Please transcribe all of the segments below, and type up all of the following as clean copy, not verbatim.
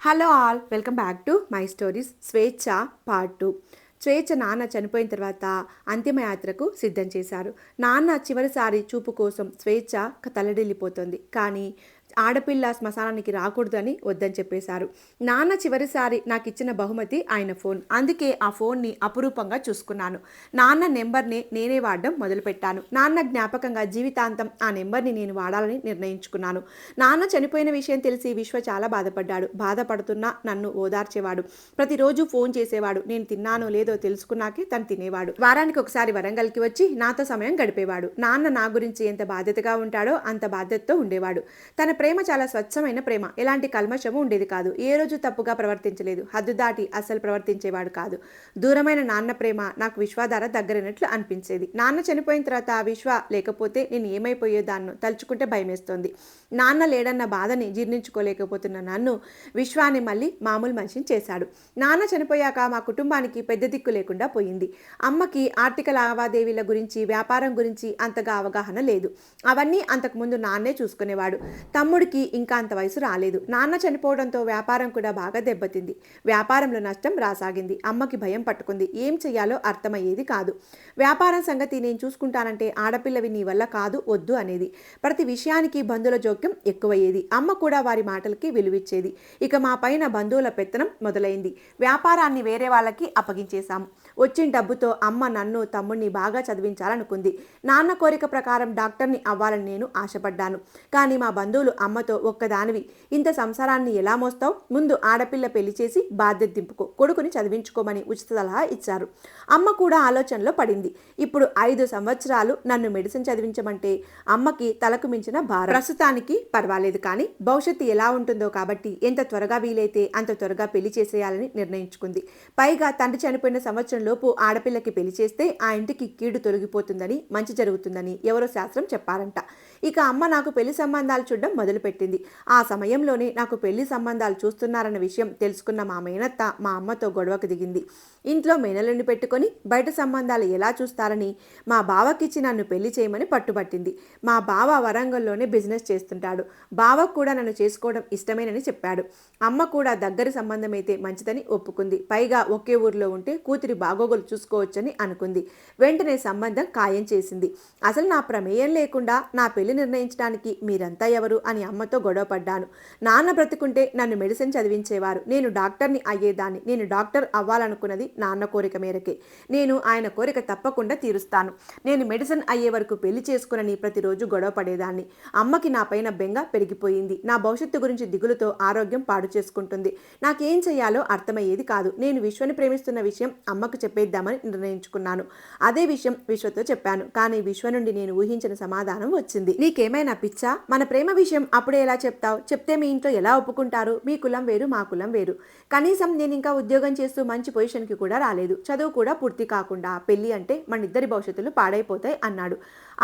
Hello all, welcome back to my stories. స్వేచ్ఛ part 2. స్వేచ్ఛ నాన్న చనిపోయిన తర్వాత అంతిమయాత్రకు సిద్ధం చేశారు. నాన్న చివరిసారి చూపు కోసం స్వేచ్ఛ తల్లడిల్లిపోతుంది. కానీ ఆడపిల్ల శ్మశానానికి రాకూడదని వద్దని చెప్పేశారు. నాన్న చివరిసారి నాకు ఇచ్చిన బహుమతి ఆయన ఫోన్. అందుకే ఆ ఫోన్ని అపురూపంగా చూసుకున్నాను. నాన్న నెంబర్ని నేనే వాడడం మొదలుపెట్టాను. నాన్న జ్ఞాపకంగా జీవితాంతం ఆ నెంబర్ని నేను వాడాలని నిర్ణయించుకున్నాను. నాన్న చనిపోయిన విషయం తెలిసి విశ్వ చాలా బాధపడ్డాడు. బాధపడుతున్నా నన్ను ఓదార్చేవాడు. ప్రతిరోజు ఫోన్ చేసేవాడు. నేను తిన్నానో లేదో తెలుసుకున్నాకే తను తినేవాడు. వారానికి ఒకసారి వరంగల్కి వచ్చి నాతో సమయం గడిపేవాడు. నాన్న నా గురించి ఎంత బాధ్యతగా ఉంటాడో అంత బాధ్యతతో ఉండేవాడు. తన ప్రేమ చాలా స్వచ్ఛమైన ప్రేమ. ఎలాంటి కల్మషము ఉండేది కాదు. ఏ రోజు తప్పుగా ప్రవర్తించలేదు. హద్దు దాటి అస్సలు ప్రవర్తించేవాడు కాదు. దూరమైన నాన్న ప్రేమ నాకు విశ్వ ద్వారా దగ్గరైనట్లు అనిపించేది. నాన్న చనిపోయిన తర్వాత విశ్వ లేకపోతే నేను ఏమైపోయేదాన్నో తలుచుకుంటే భయమేస్తోంది. నాన్న లేడన్న బాధని జీర్ణించుకోలేకపోతున్న నన్ను విశ్వాన్ని మళ్ళీ మామూలు మనిషిని చేశాడు. నాన్న చనిపోయాక మా కుటుంబానికి పెద్ద దిక్కు లేకుండా పోయింది. అమ్మకి ఆర్థిక లావాదేవీల గురించి, వ్యాపారం గురించి అంతగా అవగాహన లేదు. అవన్నీ అంతకుముందు నాన్నే చూసుకునేవాడు. తమ్ముడికి ఇంకా అంత వయసు రాలేదు. నాన్న చనిపోవడంతో వ్యాపారం కూడా బాగా దెబ్బతింది. వ్యాపారంలో నష్టం రాసాగింది. అమ్మకి భయం పట్టుకుంది. ఏం చెయ్యాలో అర్థమయ్యేది కాదు. వ్యాపారం సంగతి నేను చూసుకుంటానంటే ఆడపిల్లవి నీ వల్ల కాదు, వద్దు అనేది. ప్రతి విషయానికి బంధువుల జోక్యం ఎక్కువయ్యేది. అమ్మ కూడా వారి మాటలకి విలువిచ్చేది. ఇక మా పైన బంధువుల పెత్తనం మొదలైంది. వ్యాపారాన్ని వేరే వాళ్ళకి అప్పగించేశాము. వచ్చిన డబ్బుతో అమ్మ నన్ను, తమ్ముడిని బాగా చదివించాలనుకుంది. నాన్న కోరిక ప్రకారం డాక్టర్ని అవ్వాలని నేను ఆశపడ్డాను. కానీ మా బంధువులు అమ్మతో, ఒక్కదానివి ఇంత సంసారాన్ని ఎలా మోస్తావు? ముందు ఆడపిల్ల పెళ్లి చేసి బాధ్యత దింపుకో, కొడుకుని చదివించుకోమని ఉచిత సలహా ఇచ్చారు. అమ్మ కూడా ఆలోచనలో పడింది. ఇప్పుడు 5 సంవత్సరాలు నన్ను మెడిసిన్ చదివించమంటే అమ్మకి తలకు మించిన భారం. ప్రస్తుతానికి పర్వాలేదు, కానీ భవిష్యత్తు ఎలా ఉంటుందో కాబట్టి ఎంత త్వరగా వీలైతే అంత త్వరగా పెళ్లి చేసేయాలని నిర్ణయించుకుంది. పైగా తండ్రి చనిపోయిన సంవత్సరం లోపు ఆడపిల్లకి పెళ్లి చేస్తే ఆ ఇంటికి కీడు తొలగిపోతుందని, మంచి జరుగుతుందని ఎవరో శాస్త్రం చెప్పారంట. ఇక అమ్మ నాకు పెళ్లి సంబంధాలు చూడడం మొదలుపెట్టింది. ఆ సమయంలోనే నాకు పెళ్లి సంబంధాలు చూస్తున్నారన్న విషయం తెలుసుకున్న మా మేనత్త మా అమ్మతో గొడవకు దిగింది. ఇంట్లో మేనల్ని పెట్టుకొని బయట సంబంధాలు ఎలా చూస్తారని మా బావకిచ్చి నన్ను పెళ్లి చేయమని పట్టుబట్టింది. మా బావ వరంగల్లోనే బిజినెస్ చేస్తుంటాడు. బావకు కూడా నన్ను చేసుకోవడం ఇష్టమేనని చెప్పాడు. అమ్మ కూడా దగ్గరి సంబంధం అయితే మంచిదని ఒప్పుకుంది. పైగా ఒకే ఊరిలో ఉంటే కూతురి బాగోగులు చూసుకోవచ్చని అనుకుంది. వెంటనే సంబంధం ఖాయం చేసింది. అసలు నా ప్రమేయం లేకుండా నా పెళ్లి నిర్ణయించడానికి మీరంతా ఎవరు అని అమ్మతో గొడవపడ్డాను. నాన్న బ్రతుకుంటే నన్ను మెడిసిన్ చదివించేవారు. నేను డాక్టర్ని అయ్యేదాన్ని. నేను డాక్టర్ అవ్వాలనుకున్నది నాన్న కోరిక మేరకే. నేను ఆయన కోరిక తప్పకుండా తీరుస్తాను. నేను మెడిసిన్ అయ్యే వరకు పెళ్లి చేసుకునని ప్రతిరోజు గొడవ పడేదాన్ని. అమ్మకి నా పైన బెంగ పెరిగిపోయింది. నా భవిష్యత్తు గురించి దిగులుతో ఆరోగ్యం పాడు చేసుకుంటుంది. నాకేం చేయాలో అర్థమయ్యేది కాదు. నేను విశ్వని ప్రేమిస్తున్న విషయం అమ్మకు చెప్పేద్దామని నిర్ణయించుకున్నాను. అదే విషయం విశ్వతో చెప్పాను. కానీ విశ్వ నుండి నేను ఊహించిన సమాధానం వచ్చింది. నీకేమైనా పిచ్చా? మన ప్రేమ విషయం అప్పుడే ఎలా చెప్తావు? చెప్తే మీ ఇంట్లో ఎలా ఒప్పుకుంటారు? మీ కులం వేరు, మా కులం వేరు. కనీసం నేను ఇంకా ఉద్యోగం చేస్తూ మంచి పొజిషన్కి కూడా రాలేదు. చదువు కూడా పూర్తి కాకుండా పెళ్లి అంటే మన ఇద్దరి భవిష్యత్తులు పాడైపోతాయి అన్నాడు.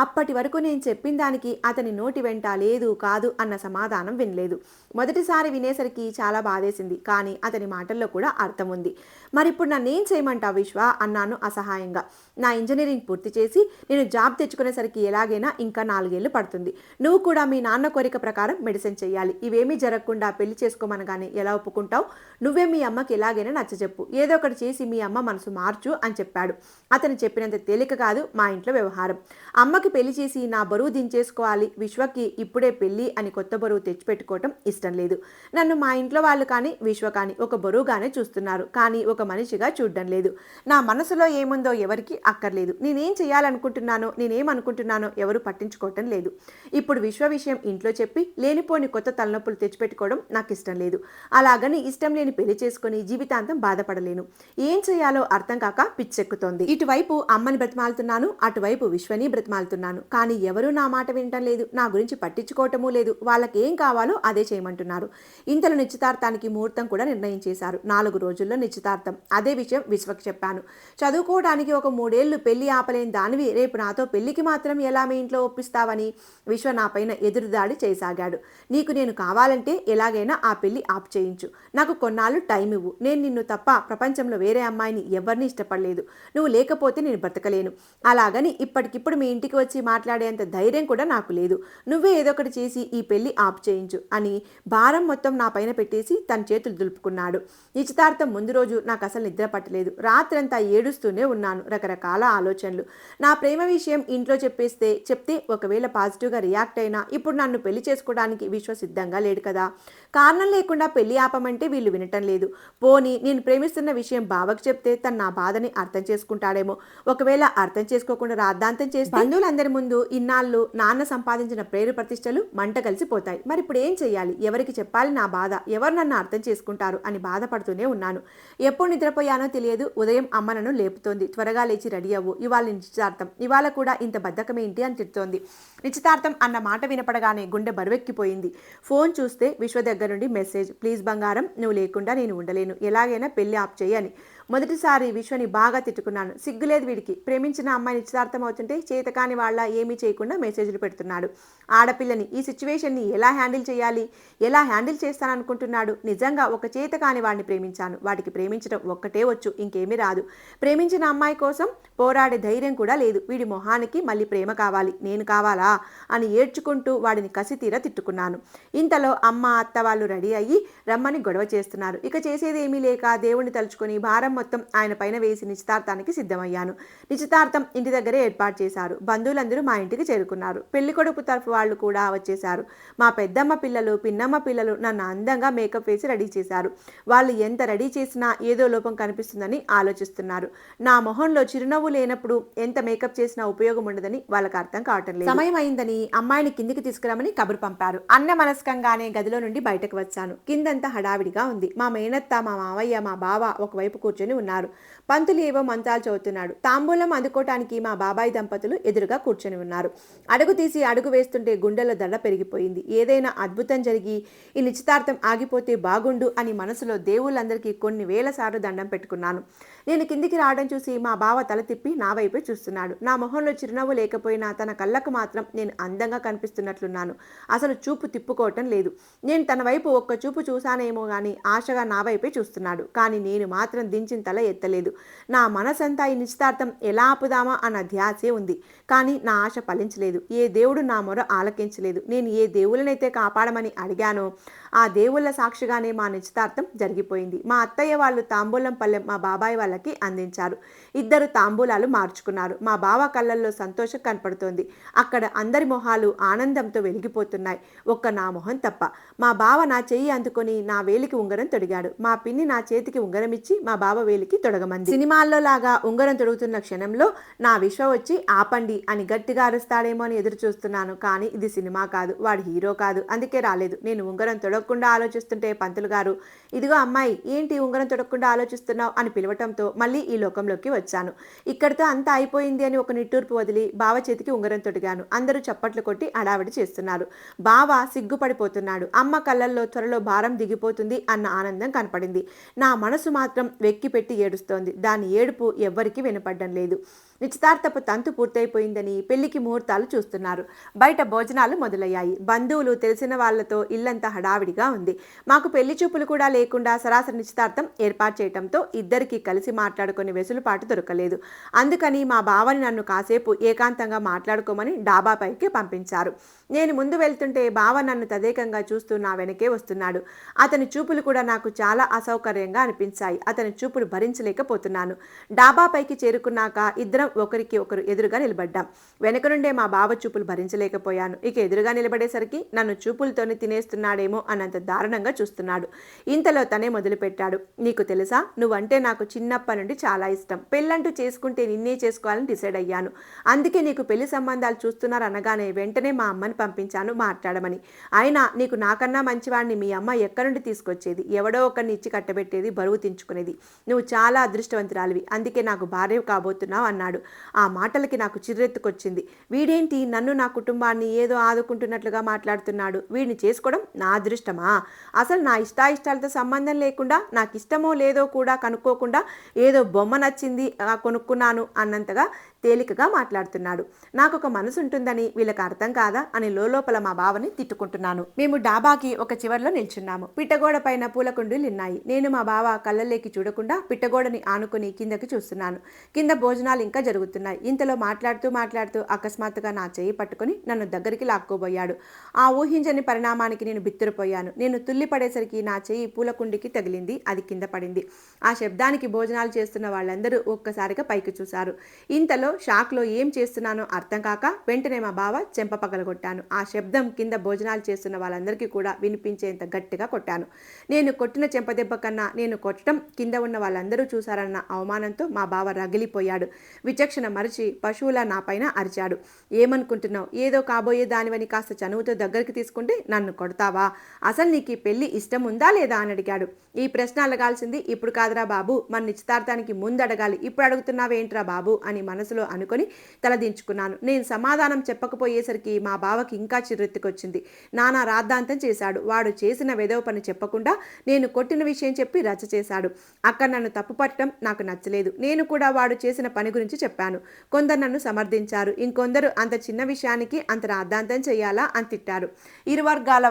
అప్పటి వరకు నేను చెప్పిన దానికి అతని నోటి వెంట లేదు, కాదు అన్న సమాధానం వినలేదు. మొదటిసారి వినేసరికి చాలా బాధేసింది. కానీ అతని మాటల్లో కూడా అర్థం ఉంది. మరిప్పుడు నన్నేం చేయమంటావు విశ్వ అన్నాను అసహాయంగా. నా ఇంజనీరింగ్ పూర్తి చేసి నేను జాబ్ తెచ్చుకునేసరికి ఎలాగైనా ఇంకా 4 ఏళ్ళు పడుతుంది. నువ్వు కూడా మీ నాన్న కోరిక ప్రకారం మెడిసిన్ చేయాలి. ఇవేమీ జరగకుండా పెళ్లి చేసుకోమనగానే ఎలా ఒప్పుకుంటావు? నువ్వే మీ అమ్మకి ఎలాగైనా నచ్చచెప్పు. ఏదో ఒకటి చేసి మీ అమ్మ మనసు మార్చు అని చెప్పాడు. అతను చెప్పినంత తేలిక కాదు మా ఇంట్లో వ్యవహారం. అమ్మకి పెళ్లి చేసి నా బరువు దించేసుకోవాలి. విశ్వకి ఇప్పుడే పెళ్లి అని కొత్త బరువు తెచ్చిపెట్టుకోవటం ఇష్టం లేదు. నన్ను మా ఇంట్లో వాళ్ళు కానీ విశ్వ కానీ ఒక బరువుగానే చూస్తున్నారు. కానీ ఒక మనిషిగా చూడడం లేదు. నా మనసులో ఏముందో ఎవరికి అక్కర్లేదు. నేనేం చేయాలనుకుంటున్నానో, నేనేమనుకుంటున్నానో ఎవరు పట్టించుకోవటం లేదు. ఇప్పుడు విశ్వ విషయం ఇంట్లో చెప్పి లేనిపోని కొత్త తలనొప్పులు తెచ్చిపెట్టుకోవడం నాకు ఇష్టం లేదు. అలాగని ఇష్టం లేని పెళ్లి చేసుకుని జీవితాంతం బాధపడలేను. ఏం చేయాలో అర్థం కాక పిచ్చెక్కుతోంది. ఇటువైపు అమ్మని బ్రతిమాలుతున్నాను, అటువైపు విశ్వని బ్రతిమాలుతున్నాను. కానీ ఎవరూ నా మాట వినటం లేదు. నా గురించి పట్టించుకోవటమూ లేదు. వాళ్ళకి ఏం కావాలో అదే చేయమంటున్నారు. ఇంతలో నిశ్చితార్థానికి ముహూర్తం కూడా నిర్ణయించేశారు. 4 రోజుల్లో నిశ్చితార్థం. అదే విషయం విశ్వకి చెప్పాను. చదువుకోవడానికి ఒక 3 ఏళ్లు పెళ్లి ఆపలేని దానివి రేపు నాతో పెళ్లికి మాత్రం ఎలా మీ ఇంట్లో ఒప్పిస్తావని విశ్వ నా పైన ఎదురుదాడి చేయసాగాడు. నీకు నేను కావాలంటే ఎలాగైనా ఆ పెళ్లి ఆపు చేయించు. నాకు కొన్నాళ్ళు టైం ఇవ్వు. నేను నిన్ను తప్ప ప్రపంచంలో వేరే అమ్మాయిని ఎవరిని ఇష్టపడలేదు. నువ్వు లేకపోతే నేను బ్రతకలేను. అలాగని ఇప్పటికిప్పుడు మీ ఇంటికి వచ్చి మాట్లాడేంత ధైర్యం కూడా నాకు లేదు. నువ్వే ఏదో ఒకటి చేసి ఈ పెళ్లి ఆపు చేయించు అని భారం మొత్తం నా పైన పెట్టేసి తన చేతులు దులుపుకున్నాడు. నిశ్చితార్థం ముందు రోజు నాకు అసలు నిద్ర పట్టలేదు. రాత్రంతా ఏడుస్తూనే ఉన్నాను. రకరకాల ఆలోచనలు. నా ప్రేమ విషయం ఇంట్లో చెప్తే ఒకవేళ పాజిటివ్గా రియాక్ట్ అయినా ఇప్పుడు నన్ను పెళ్లి చేసుకోవడానికి విశ్వ సిద్ధంగా లేడు కదా. కారణం లేకుండా పెళ్లి ఆపమంటే వీళ్ళు వినటం లేదు. పోనీ నేను ప్రేమిస్తున్న విషయం బావకు చెప్తే తను నా బాధని అర్థం చేసుకుంటాడేమో. ఒకవేళ అర్థం చేసుకోకుండా రాద్ధాంతం చేస్తే బంధువులందరి ముందు ఇన్నాళ్ళు నాన్న సంపాదించిన పేరు ప్రతిష్టలు మంట కలిసిపోతాయి. మరి ఇప్పుడు ఏం చెయ్యాలి? ఎవరికి చెప్పాలి నా బాధ? ఎవరు నన్ను అర్థం చేసుకుంటారు అని బాధపడుతూనే ఉన్నాను. ఎప్పుడు నిద్రపోయానో తెలియదు. ఉదయం అమ్మ నన్ను లేపుతోంది. త్వరగా లేచి రెడీ అవ్వు, ఇవాళ నిశ్చితార్థం. ఇవాళ కూడా ఇంత బద్ధకం ఏంటి అని తిడుతోంది. నిశ్చితార్థం అన్న మాట వినపడగానే గుండె బరువెక్కిపోయింది. ఫోన్ చూస్తే విశ్వ దగ్గర నుండి మెసేజ్, ప్లీజ్ బంగారం, నువ్వు లేకుండా నేను ఉండలేను, ఎలాగైనా పెళ్లి ఆప్ చేయి అని. మొదటిసారి విశ్వని బాగా తిట్టుకున్నాను. సిగ్గులేదు వీడికి. ప్రేమించిన అమ్మాయి నిశ్చితార్థం అవుతుంటే చేతకాని వాళ్ళ ఏమీ చేయకుండా మెసేజ్లు పెడుతున్నాడు. ఆడపిల్లని ఈ సిచ్యువేషన్ని ఎలా హ్యాండిల్ చేయాలి, ఎలా హ్యాండిల్ చేస్తాననుకుంటున్నాడు. నిజంగా ఒక చేతకాని వాడిని ప్రేమించాను. వాడికి ప్రేమించడం ఒక్కటే వచ్చు, ఇంకేమీ రాదు. ప్రేమించిన అమ్మాయి కోసం పోరాడే ధైర్యం కూడా లేదు. వీడి మొహానికి మళ్ళీ ప్రేమ కావాలి, నేను కావాలా అని ఏడ్చుకుంటూ వాడిని కసితీర తిట్టుకున్నాను. ఇంతలో అమ్మ అత్త వాళ్ళు రెడీ అయ్యి రమ్మని గొడవ చేస్తున్నారు. ఇక చేసేది ఏమీ లేక దేవుణ్ణి తలుచుకొని భారం మొత్తం ఆయన పైన వేసి నిశ్చితార్థానికి సిద్ధమయ్యాను. నిశ్చితార్థం ఇంటి దగ్గరే ఏర్పాటు చేశారు. బంధువులందరూ మా ఇంటికి చేరుకున్నారు. పెళ్లి కొడుకు తరఫు వాళ్ళు కూడా వచ్చేశారు. మా పెద్దమ్మ పిల్లలు, పిన్నమ్మ పిల్లలు నన్ను అందంగా మేకప్ వేసి రెడీ చేశారు. వాళ్ళు ఎంత రెడీ చేసినా ఏదో లోపం కనిపిస్తుందని ఆలోచిస్తున్నారు. నా మొహంలో చిరునవ్వు లేనప్పుడు ఎంత మేకప్ చేసినా ఉపయోగం ఉండదని వాళ్ళకి అర్థం కావటం లేదు. సమయం అయిందని అమ్మాయిని కిందికి తీసుకురామని కబురు పంపారు. అన్న మనస్కంగానే గదిలో నుండి బయటకు వచ్చాను. కిందంతా హడావిడిగా ఉంది. మా మేనత్త, మా మావయ్య, మా బావ ఒకవైపు కూర్చొని ఉన్నారు. పంతులు ఏవో మంత్రాలు చదువుతున్నాడు. తాంబూలం అందుకోవటానికి మా బాబాయ్ దంపతులు ఎదురుగా కూర్చొని ఉన్నారు. అడుగు తీసి అడుగు వేస్తుంటే గుండెలో దడ పెరిగిపోయింది. ఏదైనా అద్భుతం జరిగి ఈ నిశ్చితార్థం ఆగిపోతే బాగుండు అని మనసులో దేవుళ్ళందరికీ కొన్ని వేల సార్లు దండం పెట్టుకున్నాను. నేను కిందికి రావడం చూసి మా బావ తల తిప్పి నా వైపే చూస్తున్నాడు. నా మొహంలో చిరునవ్వు లేకపోయినా తన కళ్ళకు మాత్రం నేను అందంగా కనిపిస్తున్నట్లున్నాను. అసలు చూపు తిప్పుకోవటం లేదు. నేను తన వైపు ఒక్క చూపు చూశానేమో గానీ ఆశగా నా వైపే చూస్తున్నాడు. కానీ నేను మాత్రం దించిన తల ఎత్తలేదు. నా మనసంతా ఈ నిశ్చితార్థం ఎలా ఆపుదామా అన్న ధ్యాసే ఉంది. కానీ నా ఆశ ఫలించలేదు. ఏ దేవుడు నా మొర ఆలకించలేదు. నేను ఏ దేవుళ్ళనైతే కాపాడమని అడిగానో ఆ దేవుళ్ళ సాక్షిగానే మా నిశ్చితార్థం జరిగిపోయింది. మా అత్తయ్య వాళ్ళు తాంబూలం పళ్ళెం మా బాబాయ్ వాళ్ళకి అందించారు. ఇద్దరు తాంబూలాలు మార్చుకున్నారు. మా బావ కళ్ళల్లో సంతోషం కనపడుతోంది. అక్కడ అందరి మొహాలు ఆనందంతో వెలిగిపోతున్నాయి. ఒక్క నా మొహం తప్ప. మా బావ నా చెయ్యి అందుకొని నా వేలికి ఉంగరం తొడిగాడు. మా పిన్ని నా చేతికి ఉంగరం ఇచ్చి మా బావ వేలికి తొడగమంది. సినిమాల్లో లాగా ఉంగరం తొడుగుతున్న క్షణంలో నా విశ్వ వచ్చి ఆపండి అని గట్టిగా అరుస్తాడేమో అని ఎదురు చూస్తున్నాను. కానీ ఇది సినిమా కాదు, వాడు హీరో కాదు, అందుకే రాలేదు. నేను ఉంగరం తొడగకుండా ఆలోచిస్తుంటే పంతులు గారు, ఇదిగో అమ్మాయి, ఏంటి ఉంగరం తొడగకుండా ఆలోచిస్తున్నావు అని పిలవటంతో మళ్ళీ ఈ లోకంలోకి వచ్చాను. ఇక్కడితో అంతా అయిపోయింది అని ఒక నిట్టూర్పు వదిలి బావ చేతికి ఉంగరం తొడిగాను. అందరూ చప్పట్లు కొట్టి అడావిడి చేస్తున్నారు. బావ సిగ్గుపడిపోతున్నాడు. అమ్మ కళ్ళల్లో త్వరలో భారం దిగిపోతుంది అన్న ఆనందం కనపడింది. నా మనసు మాత్రం వెక్కి పెట్టి ఏడుస్తోంది. దాని ఏడుపు ఎవ్వరికీ వినపడ్డం లేదు. నిశ్చితార్థపు తంతు పూర్తయిపోయిందని పెళ్లికి ముహూర్తాలు చూస్తున్నారు. బయట భోజనాలు మొదలయ్యాయి. బంధువులు, తెలిసిన వాళ్లతో ఇల్లంతా హడావిడిగా ఉంది. మాకు పెళ్లి చూపులు కూడా లేకుండా సరాసరి నిశ్చితార్థం ఏర్పాటు చేయడంతో ఇద్దరికి కలిసి మాట్లాడుకునే వెసులుపాటు దొరకలేదు. అందుకని మా బావని నన్ను కాసేపు ఏకాంతంగా మాట్లాడుకోమని డాబా పైకి పంపించారు. నేను ముందు వెళ్తుంటే బావ నన్ను తదేకంగా చూస్తూ నా వెనకే వస్తున్నాడు. అతని చూపులు కూడా నాకు చాలా అసౌకర్యంగా అనిపించాయి. అతని చూపులు భరించలేకపోతున్నాను. డాబా పైకి చేరుకున్నాక ఇద్దరం ఒకరికి ఒకరు ఎదురుగా నిలబడ్డాం. వెనక నుండే మా బావ చూపులు భరించలేకపోయాను. ఇక ఎదురుగా నిలబడేసరికి నన్ను చూపులతోనే తినేస్తున్నాడేమో అన్నంత దారుణంగా చూస్తున్నాడు. ఇంతలో తనే మొదలుపెట్టాడు. నీకు తెలుసా, నువ్వంటే నాకు చిన్నప్పటి నుండి చాలా ఇష్టం. పెళ్ళంటూ చేసుకుంటే నిన్నే చేసుకోవాలని డిసైడ్ అయ్యాను. అందుకే నీకు పెళ్లి సంబంధాలు చూస్తున్నారు అనగానే వెంటనే మా అమ్మని పంపించాను మాట్లాడమని. అయినా నీకు నాకన్నా మంచివాడిని మీ అమ్మ ఎక్కడి నుండి తీసుకొచ్చేది? ఎవడో ఒకరిని ఇచ్చి కట్టబెట్టేది, బరువు తెంచుకునేది. నువ్వు చాలా అదృష్టవంతురాలివి, అందుకే నాకు భార్య కాబోతున్నావు అన్నాడు. ఆ మాటలకి నాకు చిర్రెత్తుకొచ్చింది. వీడేంటి నన్ను, నా కుటుంబాన్ని ఏదో ఆదుకుంటున్నట్లుగా మాట్లాడుతున్నాడు? వీడిని చేసుకోవడం నా అదృష్టమా? అసలు నా ఇష్టాయిష్టాలతో సంబంధం లేకుండా, నాకు ఇష్టమో లేదో కూడా కనుక్కోకుండా ఏదో బొమ్మ నచ్చింది కొనుక్కున్నాను అన్నంతగా తేలికగా మాట్లాడుతున్నాడు. నాకు ఒక మనసు ఉంటుందని వీళ్ళకి అర్థం కాదా అని లోపల మా బావని తిట్టుకుంటున్నాను. మేము డాబాకి ఒక చివర్లో నిల్చున్నాము. పిట్టగోడ పైన పూల కుండీలు ఉన్నాయి. నేను మా బావ కళ్ళల్లోకి చూడకుండా పిట్టగోడని ఆనుకుని కిందకి చూస్తున్నాను. కింద భోజనాలు ఇంకా జరుగుతున్నాయి. ఇంతలో మాట్లాడుతూ అకస్మాత్తుగా నా చెయ్యి పట్టుకుని నన్ను దగ్గరికి లాక్కోబోయాడు. ఆ ఊహించని పరిణామానికి నేను బిత్తురుపోయాను. నేను తుల్లిపడేసరికి నా చెయ్యి పూలకుండికి తగిలింది. అది కింద పడింది. ఆ శబ్దానికి భోజనాలు చేస్తున్న వాళ్ళందరూ ఒక్కసారిగా పైకి చూశారు. ఇంతలో షాక్లో ఏం చేస్తున్నానో అర్థం కాక వెంటనే మా బావ చెంప పగలగొట్టాను. ఆ శబ్దం కింద భోజనాలు చేస్తున్న వాళ్ళందరికీ కూడా వినిపించేంత గట్టిగా కొట్టాను. నేను కొట్టిన చెంపదెబ్బ కన్నా నేను కొట్టడం కింద ఉన్న వాళ్ళందరూ చూశారన్న అవమానంతో మా బావ రగిలిపోయాడు. విచక్షణ మరిచి పశువులా నా పైన అరిచాడు. ఏమనుకుంటున్నావు? ఏదో కాబోయే దానివని కాస్త చనువుతో దగ్గరికి తీసుకుంటే నన్ను కొడతావా? అసలు నీకు ఈ పెళ్లి ఇష్టం ఉందా లేదా అని అడిగాడు. ఈ ప్రశ్న అడగాల్సింది ఇప్పుడు కాదురా బాబు, మన నిశ్చితార్థానికి ముందు అడగాలి. ఇప్పుడు అడుగుతున్నావేంట్రా బాబు అని మనసులో అనుకొని తలదించుకున్నాను. నేను సమాధానం చెప్పకపోయేసరికి మా బావకి ఇంకా చిర్రెత్తుకొచ్చింది. నానా రాద్ధాంతం చేశాడు. వాడు చేసిన వెధవ పని చెప్పకుండా నేను కొట్టిన విషయం చెప్పి రచ్చ చేశాడు. అక్కడ నన్ను తప్పు పట్టడం నాకు నచ్చలేదు. నేను కూడా వాడు చేసిన పని గురించి చెప్పాను. కొందరు నన్ను సమర్థించారు. ఇంకొందరు అంత చిన్న విషయానికి అంత రాద్ధాంతం చేయాలా అని తిట్టారు. ఇరు వర్గాల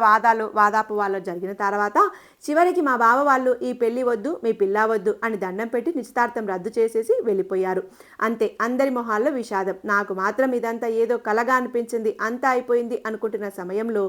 వాదాపవాదాలు జరిగిన తర్వాత చివరికి మా బావ వాళ్ళు ఈ పెళ్లి వద్దు, మీ పిల్ల వద్దు అని దండం పెట్టి నిశ్చితార్థం రద్దు చేసేసి వెళ్ళిపోయారు. అంతే, అందరి మొహాల్లో విషాదం. నాకు మాత్రం ఇదంతా ఏదో కలగా అనిపించింది. అంతా అయిపోయింది అనుకుంటున్న సమయంలో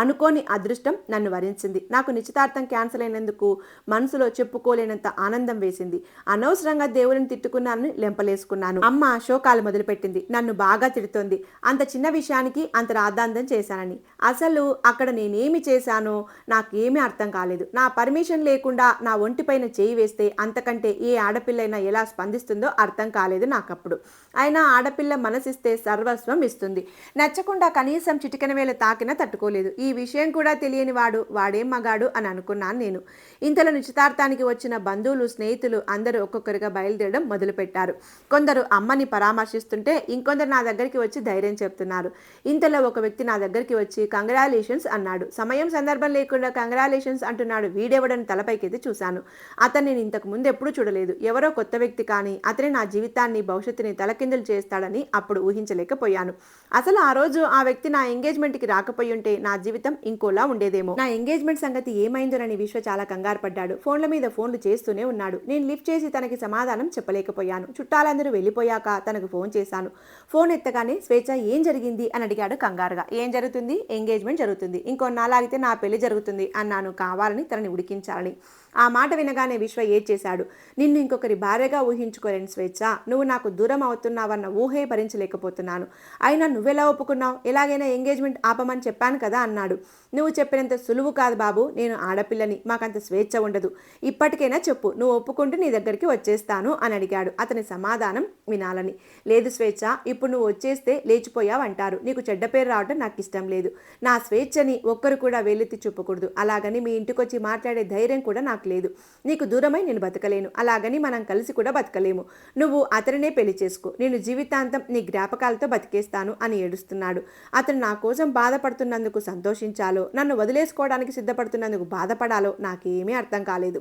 అనుకోని అదృష్టం నన్ను వరించింది. నాకు నిశ్చితార్థం క్యాన్సిల్ అయినందుకు మనసులో చెప్పుకోలేనంత ఆనందం వేసింది. అనవసరంగా దేవుడిని తిట్టుకున్నానని లెంపలేసుకున్నాను. అమ్మ శోకాలు మొదలుపెట్టింది. నన్ను బాగా తిడుతోంది. అంత చిన్న విషయానికి అంత రాద్ధాంతం చేశానని. అసలు అక్కడ నేనేమి చేశానో నాకేమీ అర్థం కాలేదు. నా పర్మిషన్ లేకుండా నా ఒంటిపైన చేయి వేస్తే అంతకంటే ఏ ఆడపిల్లైనా ఎలా స్పందిస్తుందో అర్థం కాలేదు నాకప్పుడు. అయినా ఆడపిల్ల మనసిస్తే సర్వస్వం ఇస్తుంది. నచ్చకుండా కనీసం చిటికెన వేళ తాకినా తట్టుకోలేదు. ఈ విషయం కూడా తెలియని వాడేం మగాడు అని అనుకున్నాను నేను. ఇంతలో నిశ్చితార్థానికి వచ్చిన బంధువులు, స్నేహితులు అందరూ ఒక్కొక్కరిగా బయలుదేరడం మొదలుపెట్టారు. కొందరు అమ్మని పరామర్శిస్తుంటే ఇంకొందరు నా దగ్గరికి వచ్చి ధైర్యం చెప్తున్నారు. ఇంతలో ఒక వ్యక్తి నా దగ్గరికి వచ్చి కంగ్రాలేషన్స్ అన్నాడు. సమయం సందర్భం లేకుండా కంగ్రాలేషన్స్ అంటున్నాడు వీడెవడని తలపైకెత్తి చూశాను. అతన్ని నేను ఇంతకు ముందు ఎప్పుడూ చూడలేదు. ఎవరో కొత్త వ్యక్తి, కానీ అతనే నా జీవితాన్ని, భవిష్యత్తుని తలకిందులు చేస్తాడని అప్పుడు ఊహించలేకపోయాను. అసలు ఆ రోజు ఆ వ్యక్తి నా ఎంగేజ్మెంట్కి రాకపోయి ఉంటే నా జీవితం ఇంకోలా ఉండేదేమో. నా ఎంగేజ్మెంట్ సంగతి ఏమైందోనని విశ్వ చాలా కంగారు పడ్డాడు. ఫోన్ల మీద ఫోన్లు చేస్తూనే ఉన్నాడు. నేను లిఫ్ట్ చేసి తనకి సమాధానం చెప్పలేకపోయాను. చుట్టాలందరూ వెళ్ళిపోయాక తనకు ఫోన్ చేశాను. ఫోన్ ఎత్తగానే స్వేచ్ఛ ఏం జరిగింది అని అడిగాడు కంగారుగా. ఏం జరుగుతుంది? ఎంగేజ్మెంట్ జరుగుతుంది. ఇంకొన్నాళ్ళాగితే నా పెళ్లి జరుగుతుంది అన్నాను, కావాలని తనని ఉడికించాలని. ఆ మాట వినగానే విశ్వ ఏడ్చేశాడు. నిన్ను ఇంకొకరి భార్యగా ఊహించుకోలేను స్వేచ్ఛ. నువ్వు నాకు దూరం అవుతున్నావన్న ఊహే భరించలేకపోతున్నాను. అయినా నువ్వెలా ఒప్పుకున్నావు? ఎలాగైనా ఎంగేజ్మెంట్ ఆపమని చెప్పాను కదా అన్నాడు. నువ్వు చెప్పినంత సులువు కాదు బాబు. నేను ఆడపిల్లని, మాకంత స్వేచ్ఛ ఉండదు. ఇప్పటికైనా చెప్పు, నువ్వు ఒప్పుకుంటే నీ దగ్గరికి వచ్చేస్తాను అని అడిగాడు. అతని సమాధానం వినాలని. లేదు స్వేచ్ఛ, ఇప్పుడు నువ్వు వచ్చేస్తే లేచిపోయావంటారు. నీకు చెడ్డ పేరు రావడం నాకు ఇష్టం లేదు. నా స్వేచ్ఛని ఒక్కరు కూడా వేలెత్తి చూపకూడదు. అలాగని మీ ఇంటికొచ్చి మాట్లాడే ధైర్యం కూడా నాకు లేదు. నీకు దూరమై నేను బతకలేను. అలాగని మనం కలిసి కూడా బతకలేము. నువ్వు అతనినే పెళ్లి చేసుకో. నేను జీవితాంతం నీ జ్ఞాపకాలతో బతికేస్తాను అని ఏడుస్తున్నాడు. అతను నా కోసం బాధపడుతున్నందుకు సంతోషించాలో, నన్ను వదిలేసుకోవడానికి సిద్ధపడుతున్నందుకు బాధపడాలో నాకేమీ అర్థం కాలేదు.